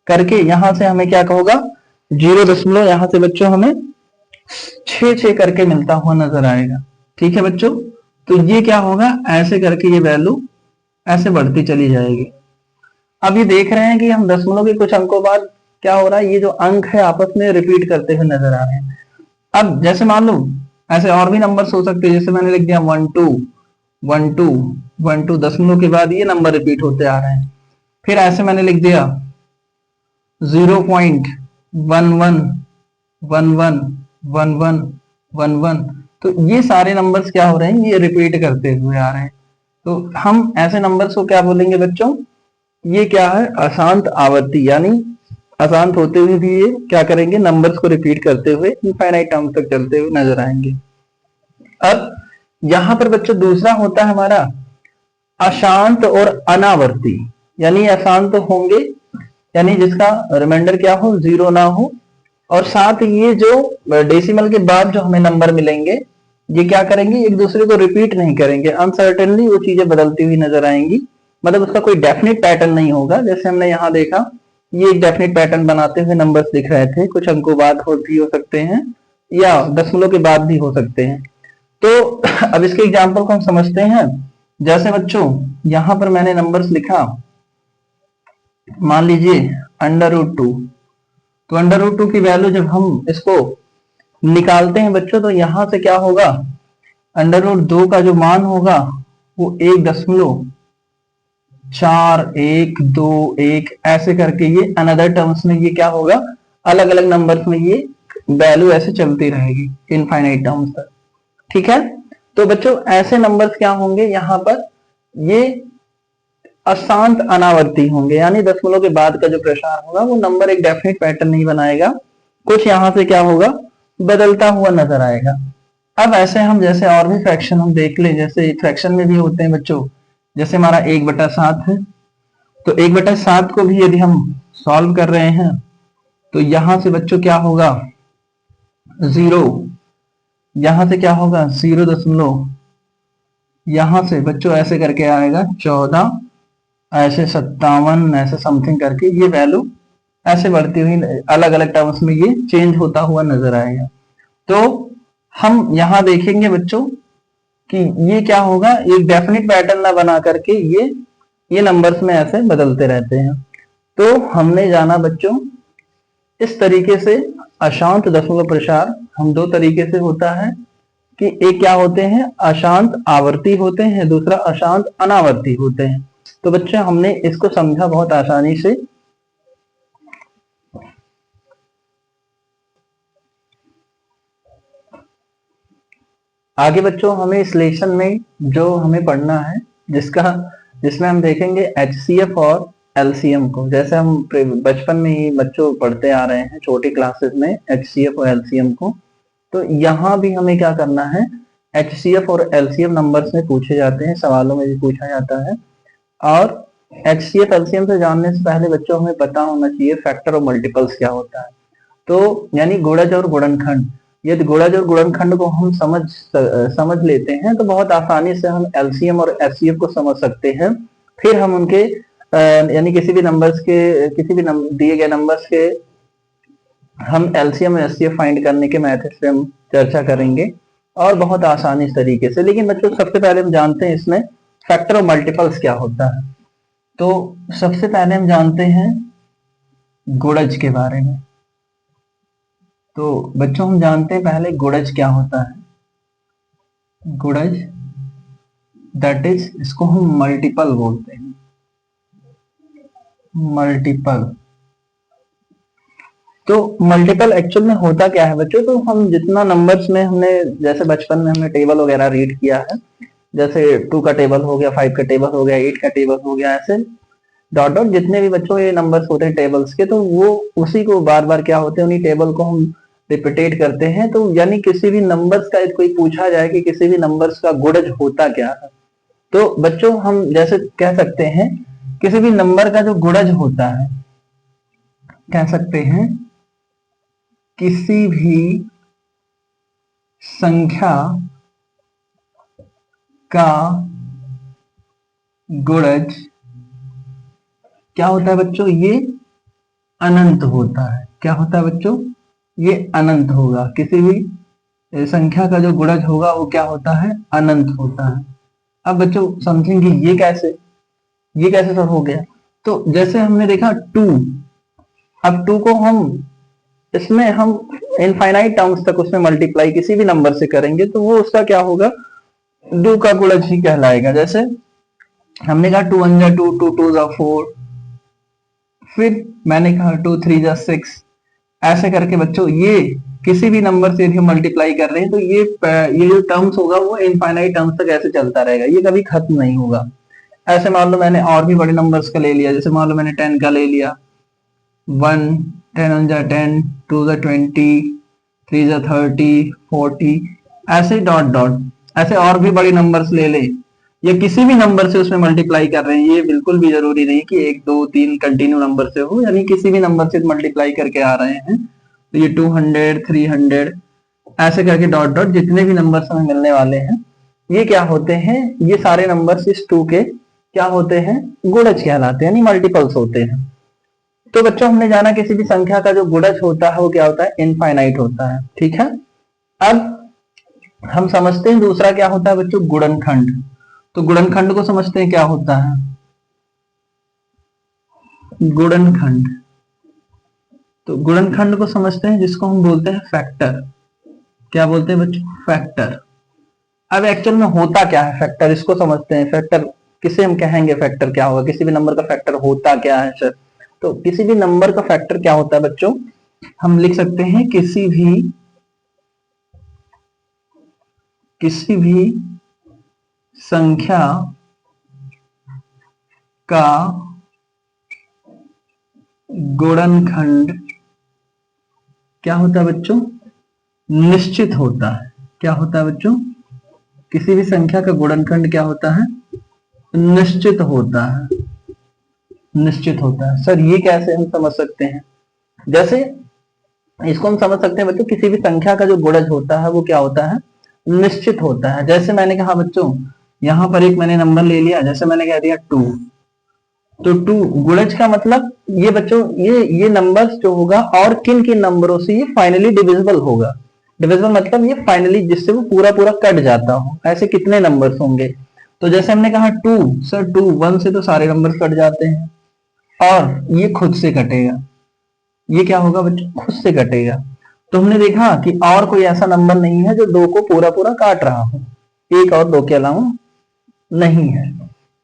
करके यहां से हमें क्या होगा, 0 यहां से बच्चों हमें 6 करके मिलता हुआ नजर आएगा। ठीक है बच्चों, तो ये क्या होगा, ऐसे करके ये वैल्यू ऐसे बढ़ती चली जाएगी। अब ये देख रहे हैं कि हम दशमलव के कुछ अंकों बाद क्या हो रहा है, ये जो अंक है आपस में रिपीट करते हुए नजर आ रहे हैं। अब जैसे मान लो ऐसे और भी नंबर्स हो सकते हैं, जैसे मैंने लिख दिया 1 2 1 2 1 2, दशमलव के बाद ये नंबर रिपीट होते आ रहे हैं। फिर ऐसे मैंने लिख दिया 0.111111, तो ये सारे नंबर्स क्या हो रहे हैं, ये रिपीट करते हुए आ रहे हैं। तो हम ऐसे नंबर्स को क्या बोलेंगे बच्चों, ये क्या है, अशांत आवर्ती, यानी अशांत होते हुए भी ये क्या करेंगे, नंबर्स को रिपीट करते हुए इनफाइनाइट टर्म तक चलते हुए नजर आएंगे। अब यहां पर बच्चों दूसरा होता है हमारा अशांत और अनावर्ती, यानी अशांत होंगे यानी जिसका रिमाइंडर क्या हो, 0 ना हो, और साथ ये जो डेसिमल के बाद जो हमें नंबर मिलेंगे ये क्या करेंगे, एक दूसरे को रिपीट नहीं करेंगे, अनसर्टेनली वो चीजें बदलती हुई नजर आएंगी, मतलब उसका कोई डेफिनेट पैटर्न नहीं होगा। जैसे हमने यहाँ देखा, ये एक डेफिनेट पैटर्न बनाते हुए नंबर्स दिख रहे थे, कुछ अंकों बाद भी हो सकते हैं या दशमलव के बाद भी हो सकते हैं। तो अब इसके एग्जाम्पल को हम समझते हैं। जैसे बच्चों यहां पर मैंने नंबर्स लिखा, मान लीजिए √2, तो √2 की वैल्यू जब हम इसको निकालते हैं बच्चों, तो यहां से क्या होगा, √2 का जो मान होगा वो 1.4121 ऐसे करके ये अनदर टर्म्स में ये क्या होगा, अलग अलग नंबर्स में ये वैल्यू ऐसे चलती रहेगी इनफाइनाइट टर्म्स तक। ठीक है, तो बच्चों ऐसे नंबर्स क्या होंगे, यहां पर ये अशांत अनावर्ती होंगे, यानी दशमलव के बाद का जो प्रसार होगा वो नंबर एक डेफिनेट पैटर्न नहीं बनाएगा, कुछ यहां से क्या होगा, बदलता हुआ नजर आएगा। अब ऐसे हम जैसे और भी फ्रैक्शन हम देख ले, जैसे फ्रैक्शन में भी होते हैं बच्चों, जैसे हमारा 1/7 है, तो 1/7 को भी यदि हम सॉल्व कर रहे हैं तो यहां से बच्चों क्या होगा, 0, यहां से क्या होगा 0, यहां से बच्चों ऐसे करके आएगा 14, ऐसे 57, ऐसे समथिंग करके ये वैल्यू ऐसे बढ़ती हुई अलग अलग टर्म्स में ये चेंज होता हुआ नजर आएगा। तो हम यहां देखेंगे बच्चों कि ये क्या होगा, एक डेफिनेट पैटर्न ना बना करके ये नंबर्स में ऐसे बदलते रहते हैं। तो हमने जाना बच्चों इस तरीके से अशांत दशमलव प्रसार हम दो तरीके से होता है कि एक क्या होते हैं, अशांत आवर्ती होते हैं, दूसरा अशांत अनावर्ती होते हैं। तो बच्चे हमने इसको समझा बहुत आसानी से। आगे बच्चों हमें इस लेसन में जो हमें पढ़ना है, जिसमें हम देखेंगे HCF और LCM को। जैसे हम बचपन में ही बच्चों पढ़ते आ रहे हैं छोटी क्लासेस में HCF और LCM को, तो यहाँ भी हमें क्या करना है, HCF और LCM नंबर्स में पूछे जाते हैं, सवालों में भी पूछा जाता है। और HCF LCM से जानने से पहले बच्चों हमें पता होना चाहिए फैक्टर और मल्टीपल्स क्या होता है। तो यानी गुणज और गुणनखंड, यदि गुणज और गुणनखंड को हम समझ लेते हैं तो बहुत आसानी से हम LCM और HCF को समझ सकते हैं। फिर हम उनके यानी किसी भी नंबर्स के, किसी भी दिए गए नंबर्स के हम LCM और HCF फाइंड करने के मेथड से हम चर्चा करेंगे और बहुत आसानी तरीके से। लेकिन बच्चों सबसे पहले हम जानते हैं इसमें फैक्टर और मल्टीपल्स क्या होता है। तो सबसे पहले हम जानते हैं गुणज के बारे में। तो बच्चों हम जानते हैं पहले गुणज क्या होता है। गुणज दैट इज, इसको हम मल्टीपल बोलते हैं, मल्टीपल। तो मल्टीपल एक्चुअल में होता क्या है बच्चों, तो हम जितना नंबर्स में हमने जैसे बचपन में हमने टेबल वगैरह रीड किया है, जैसे 2 का टेबल हो गया, 5 का टेबल हो गया, 8 का टेबल हो गया, ऐसे डॉट डॉट जितने भी बच्चों ये नंबर्स होते हैं टेबल्स के, तो वो उसी को बार बार क्या होते हैं, उन्हीं टेबल को हम रिपीटेट करते हैं। तो यानी किसी भी नंबर्स का कोई पूछा जाए कि किसी भी नंबर्स का गुणज होता क्या है, तो बच्चों हम जैसे कह सकते हैं किसी भी नंबर का जो गुणज होता है, कह सकते हैं किसी भी संख्या का गुणज क्या होता है बच्चों, ये अनंत होता है। क्या होता है बच्चों, ये अनंत होगा। किसी भी संख्या का जो गुणज होगा वो क्या होता है, अनंत होता है। अब बच्चों समझेंगे ये कैसे सर हो गया। तो जैसे हमने देखा 2, अब 2 को हम इसमें हम इनफाइनाइट टर्म्स तक उसमें मल्टीप्लाई किसी भी नंबर से करेंगे तो वो उसका क्या होगा, 2 का गुणज ही कहलाएगा। जैसे हमने कहा 2 1 जा 2, 2 2 जा 4, फिर मैंने कहा 2 3 जा 6, ऐसे करके बच्चों ये किसी भी नंबर से यदि हम मल्टीप्लाई कर रहे हैं तो ये जो टर्म्स होगा वो इनफाइनाइट टर्म्स तक ऐसे चलता रहेगा, ये कभी खत्म नहीं होगा। ऐसे मान लो मैंने और भी बड़े नंबर्स का ले लिया, जैसे मान लो मैंने 10 का ले लिया, 1 10 1 जा 10, 2 जा 20, 3 जा 30, 40, ऐसे डॉट डॉट, ऐसे और भी बड़े नंबर्स ले ले या किसी भी नंबर से उसमें मल्टीप्लाई कर रहे हैं। ये बिल्कुल भी जरूरी नहीं कि 1 2 3 कंटिन्यू नंबर से हो, यानी किसी भी नंबर से मल्टीप्लाई करके आ रहे हैं तो ये 200 300 ऐसे करके डॉट डॉट जितने भी नंबर्स हमें मिलने वाले हैं ये क्या होते हैं, ये सारे नंबर्स इस 2 के क्या होते हैं, गुणज कहलाते हैं, यानी मल्टीपल्स होते हैं। तो बच्चों हमने जाना किसी भी संख्या का जो गुणज होता है वो क्या होता है, इनफाइनाइट होता है। ठीक है, अब हम समझते हैं दूसरा क्या होता है बच्चों, गुणनखंड। तो गुणनखंड को समझते हैं क्या होता है, गुणनखंड। तो गुणनखंड को समझते हैं जिसको हम बोलते हैं फैक्टर। क्या बोलते हैं बच्चों, फैक्टर। अब एक्चुअल में होता क्या है फैक्टर, इसको समझते हैं। फैक्टर किसे हम कहेंगे, फैक्टर क्या होगा, किसी भी नंबर का फैक्टर होता क्या है सर। तो किसी भी नंबर का फैक्टर क्या होता है बच्चों, हम लिख सकते हैं किसी भी संख्या का गुणनखंड क्या होता है बच्चों, निश्चित होता है। क्या होता है बच्चों, किसी भी संख्या का गुणनखंड क्या होता है, निश्चित होता है। निश्चित होता है सर, ये कैसे हम समझ सकते हैं, जैसे इसको हम समझ सकते हैं बच्चों, किसी भी संख्या का जो गुणज होता है वो क्या होता है, निश्चित होता है। जैसे मैंने कहा बच्चों, यहां पर एक मैंने नंबर ले लिया, जैसे मैंने कह दिया 2, तो 2 गुणज का मतलब ये बच्चों ये नंबर्स जो होगा और किन किन नंबरों से ये फाइनली डिविजिबल होगा। डिविजिबल मतलब ये फाइनली जिससे वो पूरा पूरा कट जाता हो, ऐसे कितने नंबर्स होंगे। तो जैसे हमने कहा 2 सर 2 1 से तो सारे नंबर कट जाते हैं और ये खुद से कटेगा, ये क्या होगा बच्चों, खुद से कटेगा। तो हमने देखा कि और कोई ऐसा नंबर नहीं है जो 2 को पूरा पूरा काट रहा हो, 1 और 2 के अलावा नहीं है।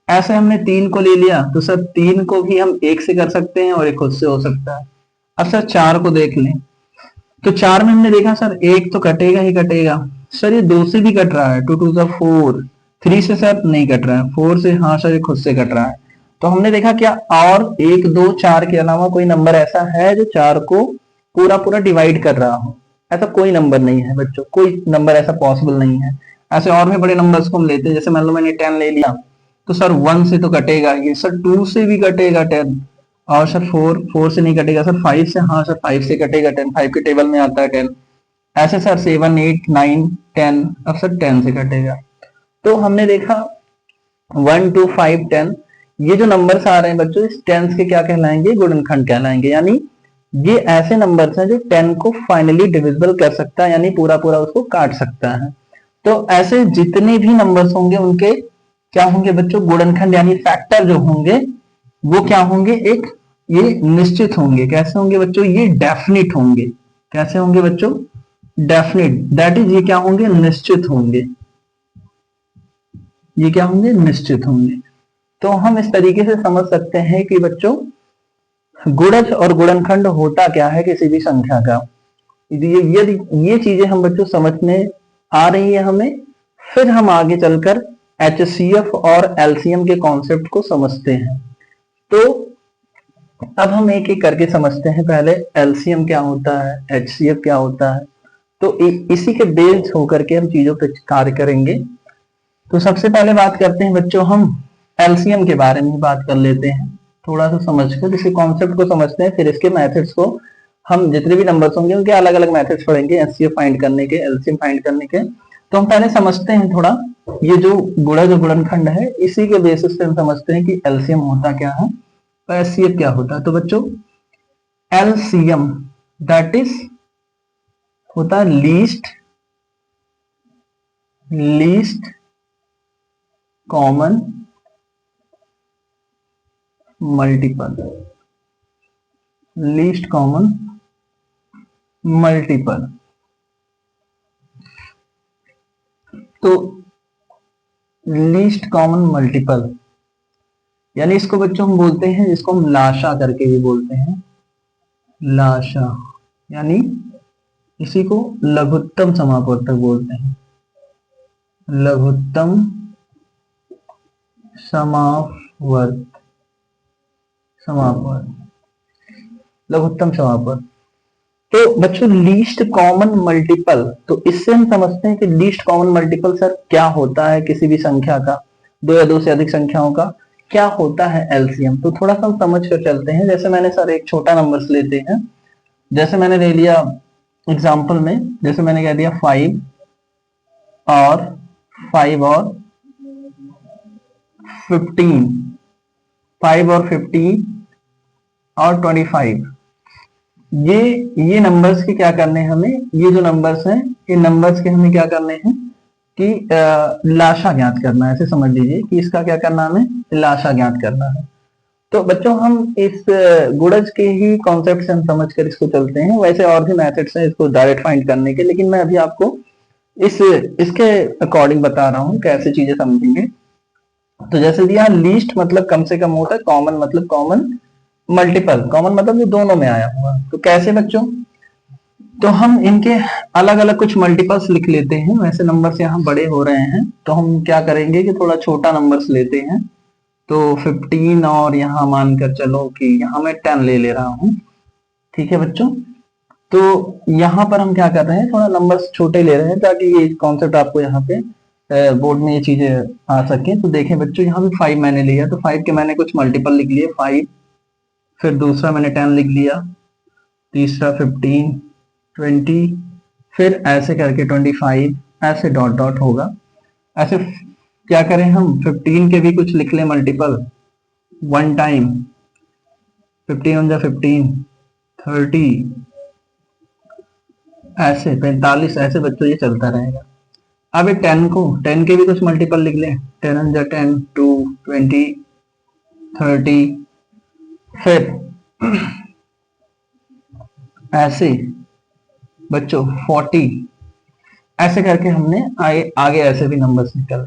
ऐसे हमने 3 को ले लिया, तो सर 3 को भी हम 1 से कर सकते हैं और एक खुद से हो सकता है। अब सर 4 को देख लें, तो 4 में हमने देखा सर 1 तो कटेगा ही कटेगा, सर ये 2 से भी कट रहा है, 2 2 जा 4, 3 से सर नहीं कट रहा है, 4 से हाँ सर ये खुद से कट रहा है। तो हमने देखा क्या और 1 2 4 के अलावा कोई नंबर ऐसा है जो 4 को पूरा पूरा डिवाइड कर रहा हो, ऐसा कोई नंबर नहीं है बच्चों, कोई नंबर ऐसा पॉसिबल नहीं है। ऐसे और भी बड़े नंबर्स को हम लेते हैं, जैसे मान लो मैंने 10 ले लिया, तो सर 1 से तो कटेगा ये, सर 2 से भी कटेगा 10, और सर 4 से नहीं कटेगा, सर 5 से, हाँ सर 5 से कटेगा 10, 5 के टेबल में आता है 10। ऐसे सर 7 8 9 10, अब सर 10 से कटेगा। तो हमने देखा 1 2 5 10 ये जो नंबर्स आ रहे हैं बच्चों, इस 10 के क्या कहलाएंगे, गुणनखंड कहलाएंगे। यानी ये ऐसे नंबर्स हैं जो 10 को फाइनली डिविजिबल कर सकता है, यानी पूरा पूरा उसको काट सकता है। तो ऐसे जितने भी नंबर्स होंगे उनके क्या होंगे बच्चों, गुणनखंड यानी फैक्टर जो होंगे वो क्या होंगे, एक ये निश्चित होंगे। कैसे होंगे बच्चों, ये डेफिनिट होंगे। कैसे होंगे बच्चों, डेफिनिट, दैट इज ये क्या होंगे, निश्चित होंगे। ये क्या होंगे, निश्चित होंगे। तो हम इस तरीके से समझ सकते हैं कि बच्चों गुणज और गुणनखंड होता क्या है किसी भी संख्या का। यदि ये चीजें हम बच्चों समझने आ रही है हमें, फिर हम आगे चलकर HCF और LCM के कॉन्सेप्ट को समझते हैं। तो अब हम एक एक करके समझते हैं। पहले LCM क्या होता है, HCF क्या होता है, तो इसी के बेस होकर के हम चीजों पर कार्य करेंगे। तो सबसे पहले बात करते हैं बच्चों, हम एलसीएम के बारे में बात कर लेते हैं, थोड़ा सा समझकर इसी कॉन्सेप्ट को समझते हैं, फिर इसके मेथड्स को, हम जितने भी नंबर्स होंगे उनके अलग अलग मेथड्स पढ़ेंगे एचसीएफ फाइंड करने के, एलसीएम फाइंड करने के। तो हम पहले समझते हैं थोड़ा, ये जो गुणनखंड है इसी के बेसिस पे हम समझते हैं कि एलसीएम होता क्या है और एचसीएफ क्या होता है। तो बच्चों एलसीएम दैट इज होता है least common multiple, least common multiple. तो लीस्ट कॉमन मल्टीपल यानी इसको बच्चों हम बोलते हैं, इसको हम लाशा करके भी बोलते हैं, लाशा, यानी इसी को लघुत्तम समापवर्तक बोलते हैं, लघुत्तम लघुत्तम समापवर्त। तो बच्चों लीस्ट कॉमन मल्टीपल, तो इससे हम समझते हैं कि लीस्ट कॉमन मल्टीपल सर क्या होता है किसी भी संख्या का, दो या दो से अधिक संख्याओं का क्या होता है एलसीएम। तो थोड़ा सा हम समझ कर चलते हैं। जैसे मैंने सर एक छोटा नंबर्स लेते हैं, जैसे मैंने ले लिया एग्जांपल में, जैसे मैंने कह दिया 5 और 15, 5 और 15 और 25, ये नंबर्स के क्या करने हैं हमें, ये जो नंबर्स हैं इन नंबर्स के हमें क्या करने हैं कि लाशा ज्ञात करना है। ऐसे समझ लीजिए कि इसका क्या करना है, हमें लाशा ज्ञात करना है। तो बच्चों हम इस गुणज के ही कॉन्सेप्ट से हम समझ कर इसको चलते हैं। वैसे और भी मेथड्स हैं इसको डायरेक्ट फाइंड करने के, लेकिन मैं अभी आपको इसके अकॉर्डिंग बता रहा हूँ कैसे चीजें समझेंगे। तो जैसे दिया लीस्ट मतलब कम से कम होता है, कॉमन मतलब कॉमन, मल्टीपल कॉमन मतलब जो दोनों में आया हुआ। तो कैसे बच्चों, तो हम इनके अलग अलग कुछ मल्टीपल्स लिख लेते हैं। वैसे नंबर्स यहाँ बड़े हो रहे हैं तो हम क्या करेंगे कि थोड़ा छोटा नंबर्स लेते हैं। तो 15 और यहाँ मानकर चलो कि यहाँ मैं 10 ले रहा हूँ, ठीक है बच्चों। तो यहाँ पर हम क्या कर रहे हैं, थोड़ा नंबर्स छोटे ले रहे हैं ताकि ये कॉन्सेप्ट आपको यहाँ पे बोर्ड में ये चीजें आ सके। तो देखें बच्चों यहाँ भी 5 मैंने लिया, तो 5 के मैंने कुछ मल्टीपल लिख लिए 5, फिर दूसरा मैंने 10 लिख लिया, तीसरा 15, 20, फिर ऐसे करके 25, ऐसे डॉट डॉट होगा। ऐसे क्या करें हम 15 के भी कुछ लिख लें मल्टीपल वन टाइम, 15 on 15, 30, ऐसे 45, ऐसे बच्चों ये चलता रहेगा। अब 10 के भी कुछ मल्टीपल लिख लें, 10 on 10, 2, 20, 30, फिर ऐसे बच्चों 40, ऐसे करके हमने आगे ऐसे भी नंबर्स निकल।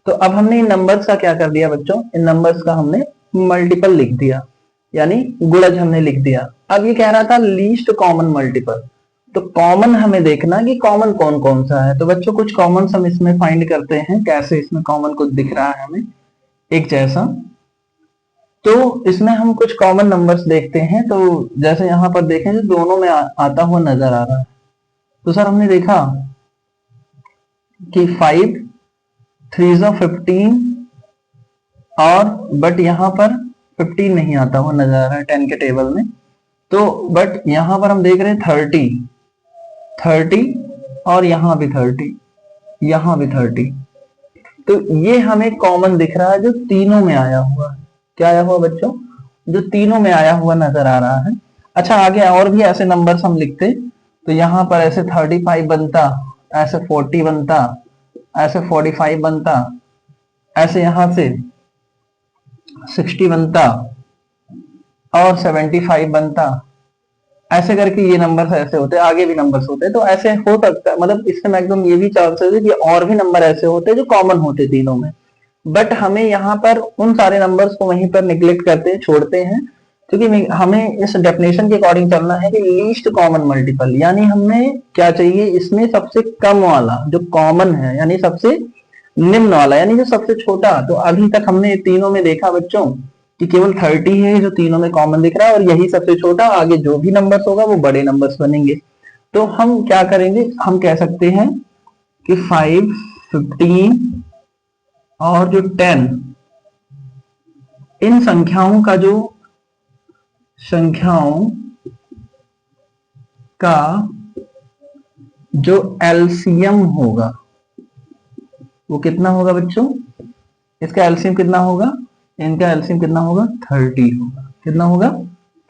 तो अब हमने इन नंबर्स का क्या कर दिया बच्चों, इन नंबर्स का हमने मल्टीपल लिख दिया, यानी गुणज हमने लिख दिया। अब ये कह रहा था लीस्ट कॉमन मल्टीपल, तो कॉमन हमें देखना कि कॉमन कौन कौन सा है। तो बच्चों कुछ कॉमन हम इसमें फाइंड करते हैं। कैसे, इसमें कॉमन कुछ दिख रहा है हमें एक जैसा, तो इसमें हम कुछ कॉमन नंबर्स देखते हैं। तो जैसे यहाँ पर देखें जो दोनों में आता हुआ नजर आ रहा है। तो सर हमने देखा कि 5 3 15 और बट यहाँ पर 15 नहीं आता हुआ नजर आ रहा है 10 के टेबल में। तो बट यहाँ पर हम देख रहे हैं 30 और यहाँ भी 30, यहाँ भी 30। तो ये हमें कॉमन दिख रहा है जो तीनों में आया हुआ है। क्या आया हुआ बच्चों, जो तीनों में आया हुआ नजर आ रहा है। अच्छा आगे और भी ऐसे नंबर्स हम लिखते, तो यहाँ पर ऐसे 35 बनता, ऐसे 40 बनता, ऐसे 45 बनता, ऐसे यहां से 60 बनता और 75 बनता, ऐसे करके ये नंबर्स ऐसे होते हैं। आगे भी नंबर्स होते हैं। तो ऐसे हो सकता है, मतलब इससे मैक्सिमम ये भी चांसेस है कि और भी नंबर ऐसे होते हैं जो कॉमन होते तीनों में। बट हमें यहाँ पर उन सारे नंबर्स को वहीं पर निग्लेक्ट करते हैं, छोड़ते हैं, क्योंकि हमें इस डेफिनेशन के अकॉर्डिंग चलना है कि लीस्ट कॉमन मल्टीपल, यानी हमें क्या चाहिए, इसमें सबसे कम वाला जो कॉमन है, यानी सबसे निम्न वाला, यानी जो सबसे छोटा। तो अभी तक हमने तीनों में देखा बच्चों कि केवल 30 है जो तीनों में कॉमन दिख रहा है, और यही सबसे छोटा। आगे जो भी नंबर्स होगा वो बड़े नंबर्स बनेंगे। तो हम क्या करेंगे, हम कह सकते हैं कि 5, 15 और जो 10, इन संख्याओं का जो एलसीएम होगा वो कितना होगा बच्चों? इसका एलसीएम कितना होगा? इनका एलसीएम कितना होगा? 30 होगा। कितना होगा?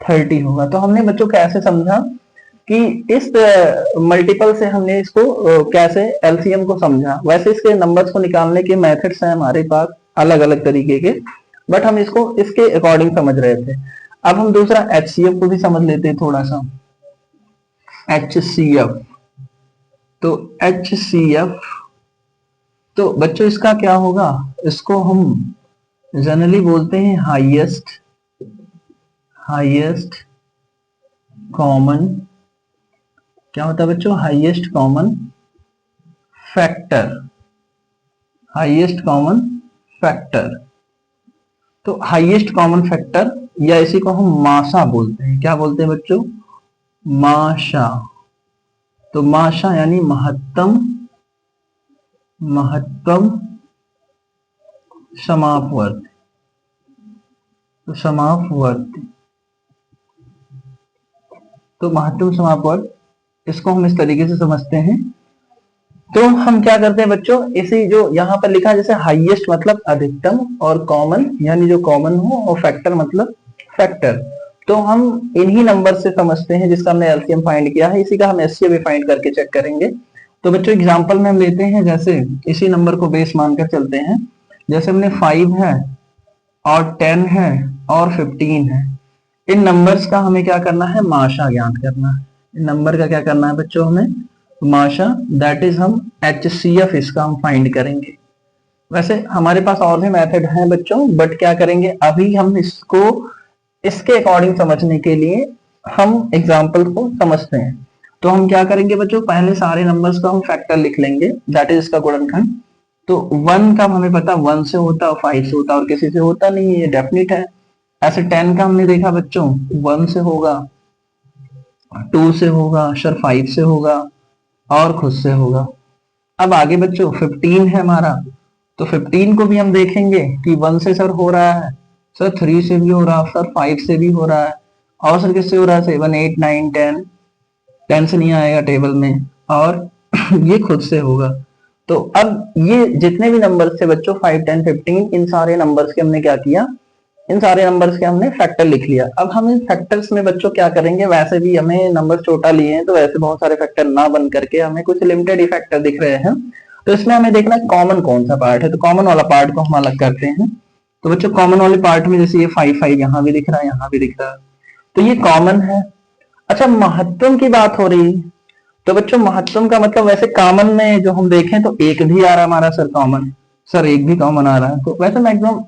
30 होगा। तो हमने बच्चों कैसे समझा कि इस मल्टीपल से हमने इसको कैसे एलसीएम को समझा। वैसे इसके नंबर्स को निकालने के मेथड्स हैं हमारे पास अलग अलग तरीके के, बट हम इसको इसके अकॉर्डिंग समझ रहे थे। अब हम दूसरा एचसीएफ को भी समझ लेते हैं थोड़ा सा। एचसीएफ, तो एचसीएफ तो बच्चों इसका क्या होगा? इसको हम जनरली बोलते हैं हाईएस्ट कॉमन, क्या होता है बच्चों? Highest common factor. Highest common factor, तो हाईएस्ट कॉमन फैक्टर या इसी को हम माशा बोलते हैं। क्या बोलते हैं बच्चों? माशा। तो माशा यानी महत्तम समापवर्ती। तो समापवर्ती, तो महत्तम समापवर्ती, इसको हम इस तरीके से समझते हैं। तो हम क्या करते हैं बच्चों, इसी जो यहाँ पर लिखा है जैसे हाईएस्ट मतलब अधिकतम, और कॉमन यानी जो कॉमन हो, और फैक्टर मतलब फैक्टर, तो हम इन्हीं नंबर से समझते हैं जिसका हमने एलसीएम फाइंड किया है। इसी का हम एचसीएफ भी फाइंड करके चेक करेंगे। तो बच्चों एग्जांपल में हम लेते हैं, जैसे इसी नंबर को बेस मानकर चलते हैं। जैसे हमने 5 है और 10 है और 15 है, इन नंबर्स का हमें क्या करना है? माशा ज्ञात करना है। इन नंबर का क्या करना है बच्चों? हमें माशा, दैट इज हम एचसीएफ इसका हम फाइंड करेंगे। वैसे हमारे पास और भी मेथड हैं बच्चों, बट क्या करेंगे अभी हम इसको इसके अकॉर्डिंग समझने के लिए हम एग्जाम्पल को समझते हैं। तो हम क्या करेंगे बच्चों, पहले सारे नंबर्स का हम फैक्टर लिख लेंगे, दैट इज इसका गुणनखंड। तो 1 का हमें पता 1 से होता है, 5 से होता है, और किसी से होता नहीं है, ये डेफिनेट है। ऐसे 10 का हमने देखा बच्चों 1 से होगा, 2 से होगा, सर 5 से होगा, और खुद से होगा। अब आगे बच्चों 15 है हमारा, तो 15 को भी हम देखेंगे कि 1 से सर हो रहा है, सर 3 से भी हो रहा है, सर 5 से भी हो रहा है, और सर किससे हो रहा है? 7 8 9 10, 10 से नहीं आएगा टेबल में, और ये खुद से होगा। तो अब ये जितने भी नंबर्स थे बच्चों 5 10 15, इन सारे नंबर्स के हमने क्या किया? इन सारे नंबर्स के हमने फैक्टर लिख लिया। अब हम इन फैक्टर्स में बच्चों क्या करेंगे, वैसे भी हमें नंबर छोटा लिए हैं तो वैसे बहुत सारे फैक्टर ना बन करके हमें कुछ लिमिटेड ही फैक्टर दिख रहे हैं। तो इसमें हमें देखना है कॉमन कौन सा पार्ट है। तो कॉमन वाला पार्ट को हम अलग करते हैं। तो बच्चों कॉमन वाले पार्ट में जैसे ये 5 5 यहाँ भी दिख रहा है, यहाँ भी दिख रहा है, तो ये कॉमन है। अच्छा, महत्तम की बात हो रही, तो बच्चों महत्तम का मतलब वैसे कॉमन में जो हम देखें तो एक भी आ रहा है हमारा सर कॉमन, सर एक भी कॉमन आ रहा है। तो वैसे मैक्सिमम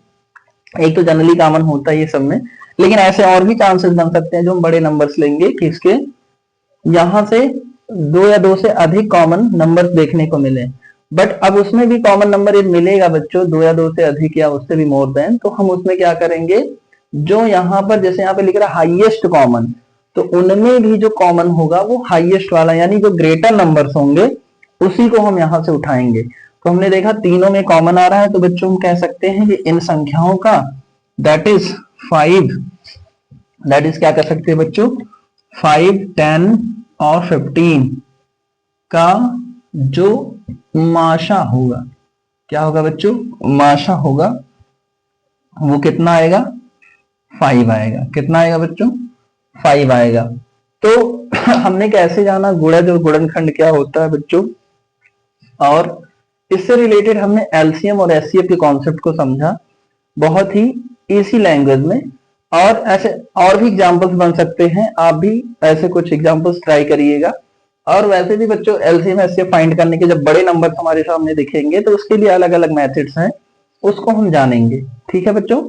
एक तो जनरली कॉमन होता है ये सब में, लेकिन ऐसे और भी चांसेस बन सकते हैं जो हम बड़े नंबर्स लेंगे कि इसके यहां से 2 या 2 से अधिक कॉमन नंबर्स देखने को मिले। बट अब उसमें भी कॉमन नंबर ये मिलेगा बच्चों 2 या 2 से अधिक या उससे भी मोर देन, तो हम उसमें क्या करेंगे, जो यहाँ पर जैसे यहाँ पे लिख रहा है हाईएस्ट कॉमन, तो उनमें भी जो कॉमन होगा वो हाईएस्ट वाला यानी जो ग्रेटर नंबर्स होंगे उसी को हम यहाँ से उठाएंगे। तो हमने देखा तीनों में कॉमन आ रहा है, तो बच्चों हम कह सकते हैं कि इन संख्याओं का दैट इज 5, दैट इज क्या कर सकते हैं बच्चों, 5 10 और 15 का जो माशा होगा, क्या होगा बच्चों, माशा होगा, वो कितना आएगा, 5 आएगा। कितना आएगा बच्चों, 5 आएगा। तो हमने कैसे जाना गुणज और गुणनखंड क्या होता है बच्चों, और इससे रिलेटेड हमने एलसीएम और एचसीएफ के कॉन्सेप्ट को समझा बहुत ही इजी लैंग्वेज में। और ऐसे और भी एग्जांपल्स बन सकते हैं, आप भी ऐसे कुछ एग्जांपल्स ट्राई करिएगा। और वैसे भी बच्चों एलसीएम एचसीएफ फाइंड करने के जब बड़े नंबर हमारे सामने दिखेंगे तो उसके लिए अलग अलग मेथड्स हैं, उसको हम जानेंगे। ठीक है बच्चों।